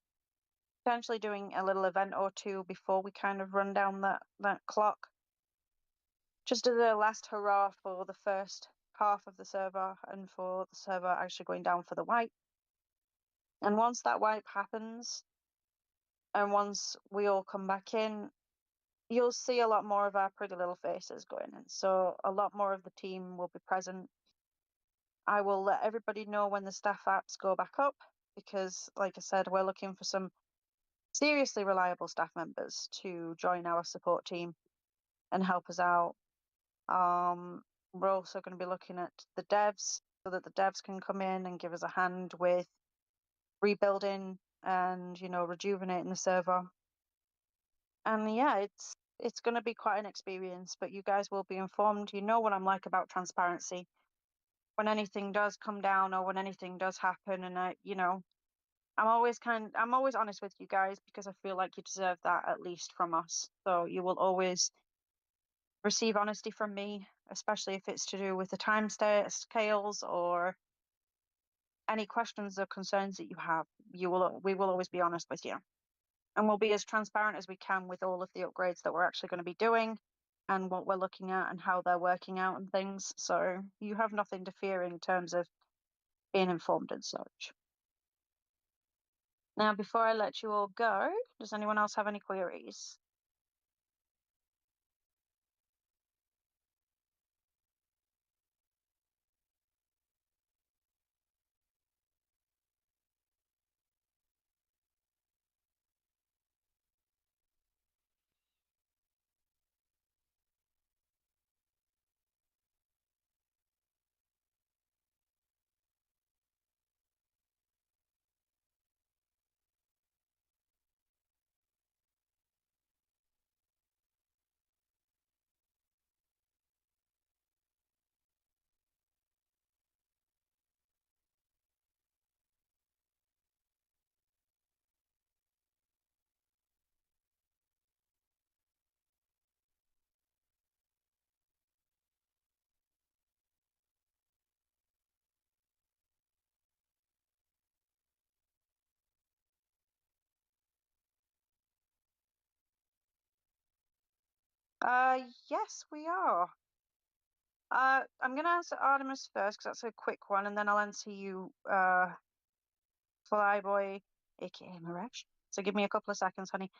S1: potentially doing a little event or two before we kind of run down that clock. Just as a last hurrah for the first half of the server and for the server actually going down for the wipe. And once that wipe happens, and once we all come back in, you'll see a lot more of our pretty little faces going in. So a lot more of the team will be present. I will let everybody know when the staff apps go back up, because like I said, we're looking for some seriously reliable staff members to join our support team and help us out. We're also going to be looking at the devs so that the devs can come in and give us a hand with rebuilding and, you know, rejuvenating the server. And yeah, it's going to be quite an experience, but you guys will be informed. You know what I'm like about transparency. When anything does come down or when anything does happen, and I'm always honest with you guys, because I feel like you deserve that at least from us. So you will always receive honesty from me, especially if it's to do with the time scales or any questions or concerns that you have. We will always be honest with you. And we'll be as transparent as we can with all of the upgrades that we're actually going to be doing and what we're looking at and how they're working out and things. So you have nothing to fear in terms of being informed and such. Now, before I let you all go, does anyone else have any queries? Yes, we are. I'm going to answer Artemis first because that's a quick one, and then I'll answer you, Flyboy, aka Maresh. So give me a couple of seconds, honey.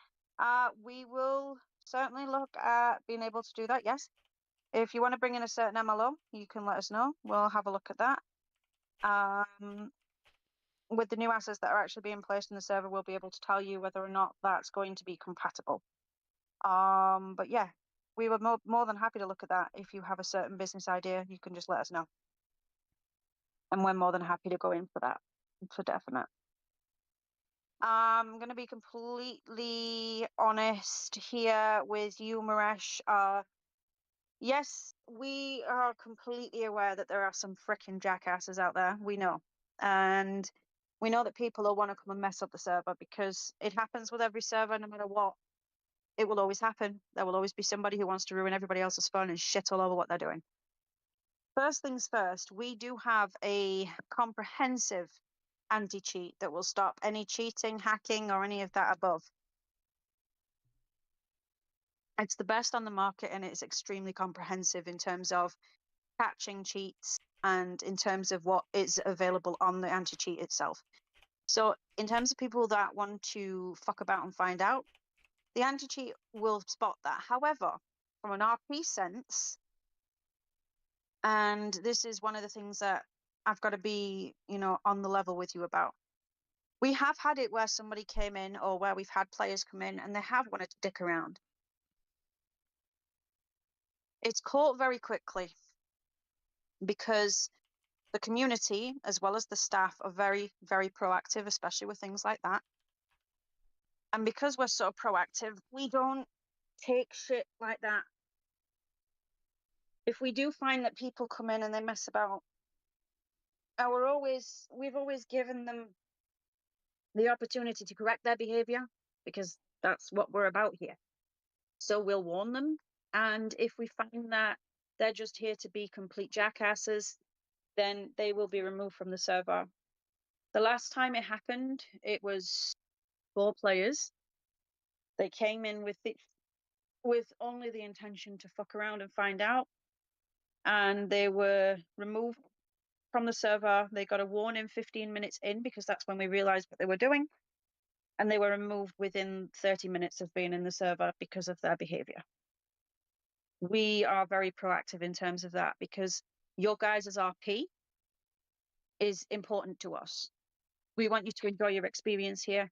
S1: We will certainly look at being able to do that, yes. If you want to bring in a certain MLO, you can let us know. We'll have a look at that. With the new assets that are actually being placed in the server, we'll be able to tell you whether or not that's going to be compatible. But yeah, we were more than happy to look at that. If you have a certain business idea, you can just let us know. And we're more than happy to go in for that, for definite. I'm going to be completely honest here with you, Maresh. Yes, we are completely aware that there are some frickin' jackasses out there. We know. And we know that people will want to come and mess up the server, because it happens with every server, no matter what. It will always happen. There will always be somebody who wants to ruin everybody else's fun and shit all over what they're doing. First things first, we do have a comprehensive anti-cheat that will stop any cheating, hacking, or any of that above. It's the best on the market, and it's extremely comprehensive in terms of catching cheats and in terms of what is available on the anti-cheat itself. So in terms of people that want to fuck about and find out, the anti-cheat will spot that. However, from an RP sense, and this is one of the things that I've got to be, on the level with you about. We have had it where somebody came in, or where we've had players come in and they have wanted to dick around. It's caught very quickly, because the community, as well as the staff, are very, very proactive, especially with things like that. And because we're so proactive, we don't take shit like that. If we do find that people come in and they mess about, we've always given them the opportunity to correct their behavior, because that's what we're about here. So we'll warn them. And if we find that they're just here to be complete jackasses, then they will be removed from the server. The last time it happened, it was 4 players. They came in with only the intention to fuck around and find out, and they were removed from the server. They got a warning 15 minutes in because that's when we realized what they were doing, and they were removed within 30 minutes of being in the server because of their behavior. We are very proactive in terms of that because your guys' RP is important to us. We want you to enjoy your experience here.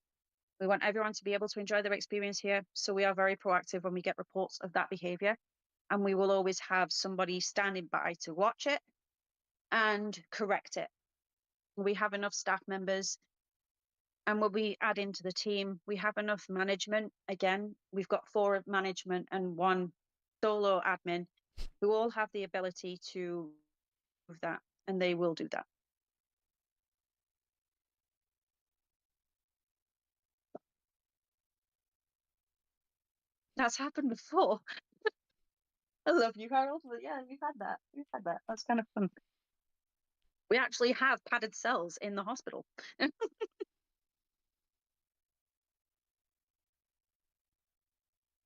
S1: We want everyone to be able to enjoy their experience here. So we are very proactive when we get reports of that behavior. And we will always have somebody standing by to watch it and correct it. We have enough staff members, and we'll be adding to the team. We have enough management. Again, we've got 4 management and 1 solo admin who all have the ability to do that, and they will do that. That's happened before. I love you, Harold. But yeah, we've had that. We've had that. That's kind of fun. We actually have padded cells in the hospital.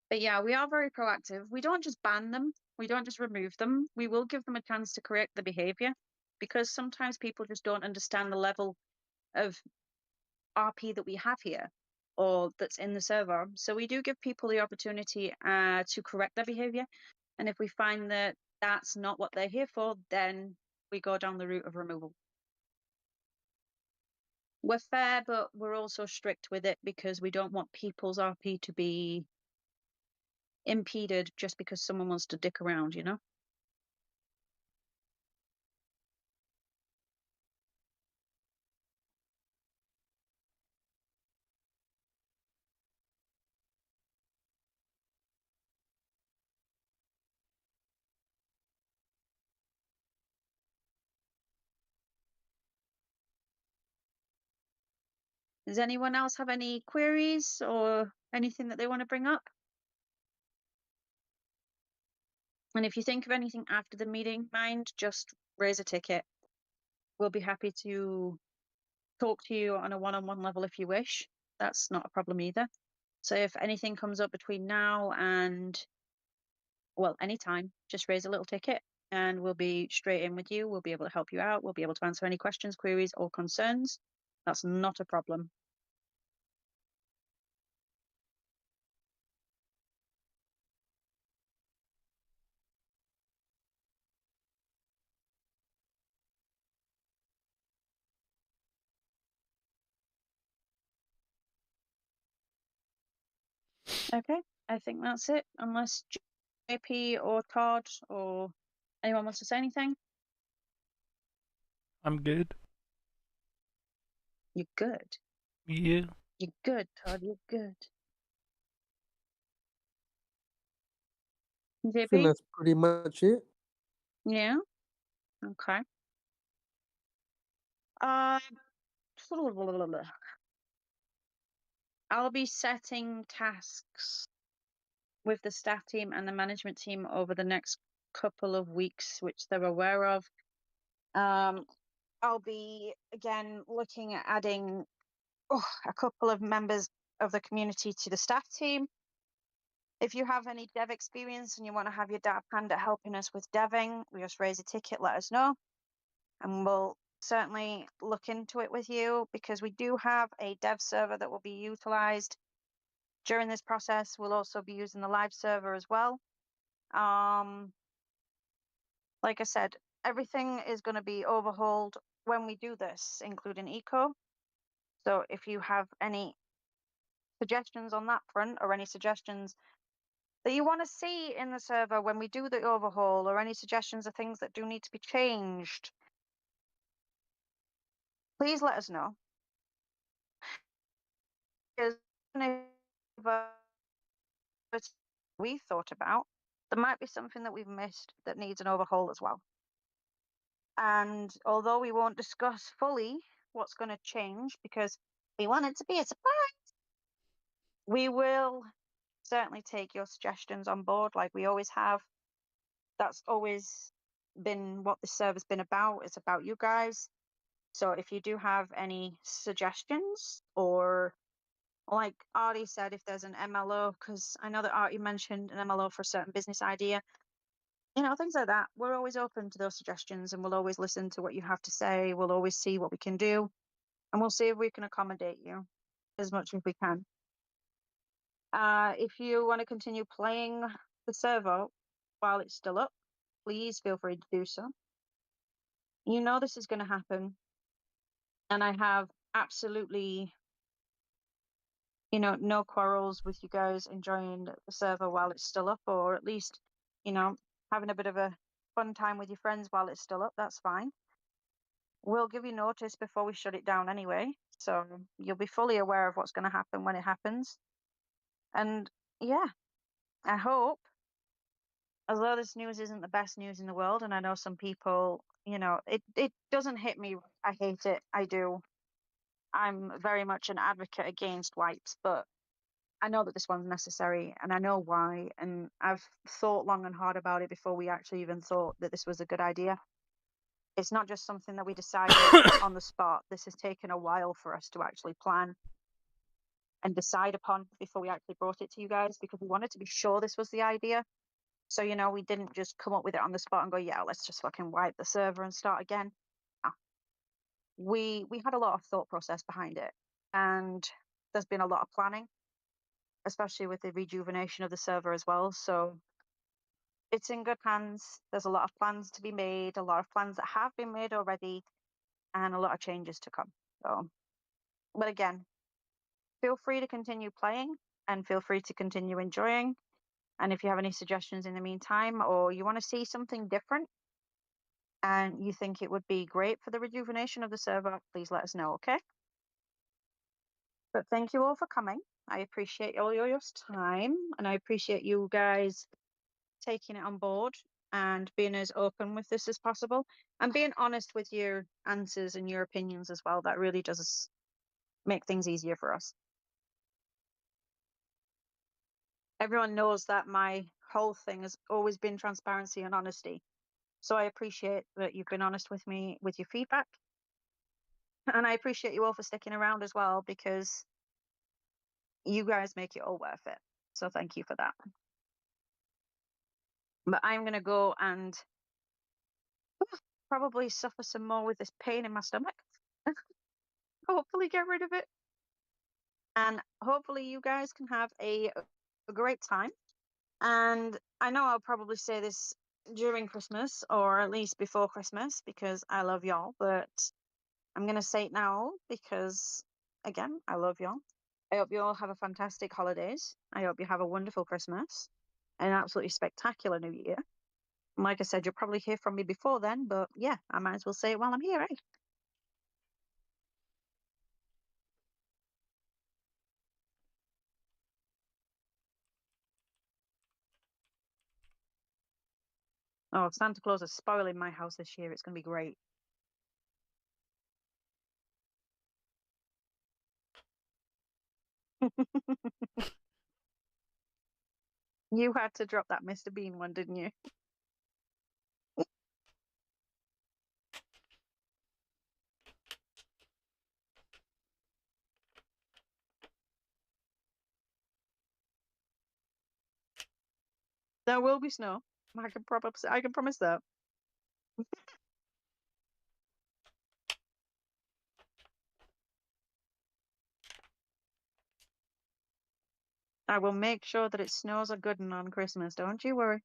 S1: But yeah, we are very proactive. We don't just ban them. We don't just remove them. We will give them a chance to correct the behavior, because sometimes people just don't understand the level of RP that we have here or that's in the server. So we do give people the opportunity to correct their behavior. And if we find that that's not what they're here for, then we go down the route of removal. We're fair, but we're also strict with it because we don't want people's RP to be impeded just because someone wants to dick around, you know? Does anyone else have any queries or anything that they want to bring up? And if you think of anything after the meeting, mind, just raise a ticket. We'll be happy to talk to you on a one-on-one level if you wish. That's not a problem either. So if anything comes up between now and, well, anytime, just raise a little ticket and we'll be straight in with you. We'll be able to help you out. We'll be able to answer any questions, queries, or concerns. That's not a problem. Okay, I think that's it. Unless JP or Todd or anyone wants to say anything.
S2: I'm good.
S1: You're good.
S2: Yeah.
S1: You're good, Todd. You're good.
S3: I think
S1: JP?
S3: that's pretty much it.
S1: Yeah. Okay. I'll be setting tasks with the staff team and the management team over the next couple of weeks, which they're aware of. I'll be again looking at adding a couple of members of the community to the staff team. If you have any dev experience and you want to have your data panda helping us with deving, we just raise a ticket, let us know, and we'll certainly look into it with you, because we do have a dev server that will be utilized during this process. We'll also be using the live server as well. Like I said, everything is going to be overhauled when we do this, including eco. So if you have any suggestions on that front, or any suggestions that you want to see in the server when we do the overhaul, or any suggestions of things that do need to be changed, please let us know. Because we thought about, there might be something that we've missed that needs an overhaul as well. And although we won't discuss fully what's going to change because we want it to be a surprise, we will certainly take your suggestions on board like we always have. That's always been what the server's been about. It's about you guys. So if you do have any suggestions, or like Artie said, if there's an MLO, because I know that Artie mentioned an MLO for a certain business idea, things like that. We're always open to those suggestions, and we'll always listen to what you have to say. We'll always see what we can do, and we'll see if we can accommodate you as much as we can. If you want to continue playing the server while it's still up, please feel free to do so. You know this is going to happen, and I have absolutely, no quarrels with you guys enjoying the server while it's still up, or at least, having a bit of a fun time with your friends while it's still up. That's fine. We'll give you notice before we shut it down anyway, so you'll be fully aware of what's going to happen when it happens. And yeah, I hope, although this news isn't the best news in the world, and I know some people, it doesn't hit me. I hate it. I do. I'm very much an advocate against wipes, but I know that this one's necessary, and I know why, and I've thought long and hard about it before we actually even thought that this was a good idea. It's not just something that we decided on the spot. This has taken a while for us to actually plan and decide upon before we actually brought it to you guys, because we wanted to be sure this was the idea. So, we didn't just come up with it on the spot and go, yeah, let's just fucking wipe the server and start again. No. We had a lot of thought process behind it, and there's been a lot of planning, especially with the rejuvenation of the server as well. So it's in good hands. There's a lot of plans to be made, a lot of plans that have been made already, and a lot of changes to come. So, but again, feel free to continue playing and feel free to continue enjoying. And if you have any suggestions in the meantime, or you want to see something different and you think it would be great for the rejuvenation of the server, please let us know, okay? But thank you all for coming. I appreciate all your time, and I appreciate you guys taking it on board and being as open with this as possible, and being honest with your answers and your opinions as well. That really does make things easier for us. Everyone knows that my whole thing has always been transparency and honesty. So I appreciate that you've been honest with me with your feedback. And I appreciate you all for sticking around as well, because you guys make it all worth it. So thank you for that. But I'm going to go and probably suffer some more with this pain in my stomach. Hopefully get rid of it. And hopefully you guys can have a great time. And I know I'll probably say this during Christmas, or at least before Christmas, because I love y'all. But I'm going to say it now because, again, I love y'all. I hope you all have a fantastic holidays. I hope you have a wonderful Christmas, an absolutely spectacular New Year. And like I said, you'll probably hear from me before then, but yeah, I might as well say it while I'm here, right? Oh, Santa Claus is spoiling my house this year. It's going to be great. You had to drop that Mr. Bean one, didn't you? There will be snow. I can promise that. I will make sure that it snows a good one on Christmas. Don't you worry.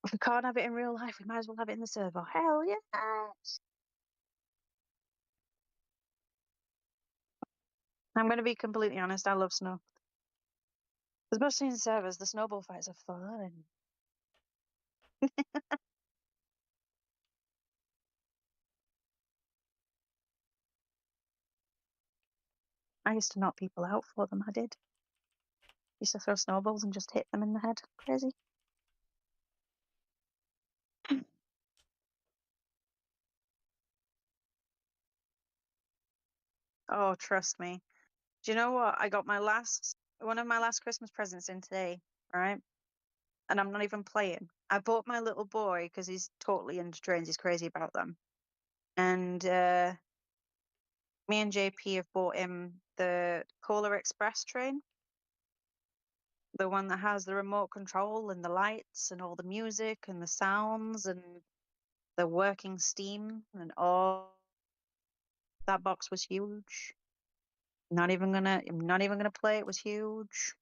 S1: If we can't have it in real life, we might as well have it in the server. Hell yes! I'm going to be completely honest. I love snow. Especially in servers, the snowball fights are fun. I used to knock people out for them. I did. Used to throw snowballs and just hit them in the head. Crazy. Oh, trust me. Do you know what? I got one of my last Christmas presents in today, right? And I'm not even playing. I bought my little boy because he's totally into trains. He's crazy about them. And me and JP have bought him the Polar Express train, the one that has the remote control and the lights and all the music and the sounds and the working steam and all. That box was huge. I'm not even gonna play. It was huge.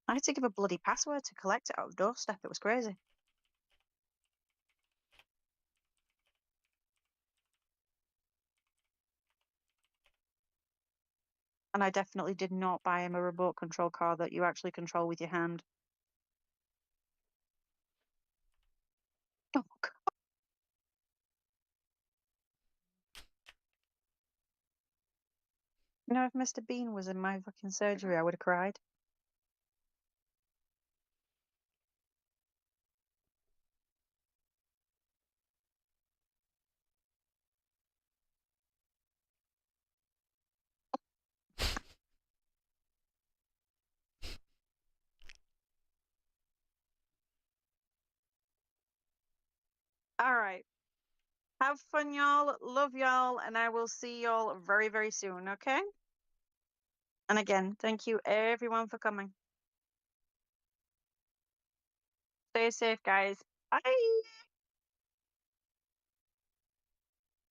S1: I had to give a bloody password to collect it out of the doorstep. It was crazy. And I definitely did not buy him a remote control car that you actually control with your hand. Oh, God. You know, if Mr. Bean was in my fucking surgery, I would have cried. All right. Have fun, y'all. Love y'all. And I will see y'all very, very soon, okay? And again, thank you everyone for coming. Stay safe, guys. Bye.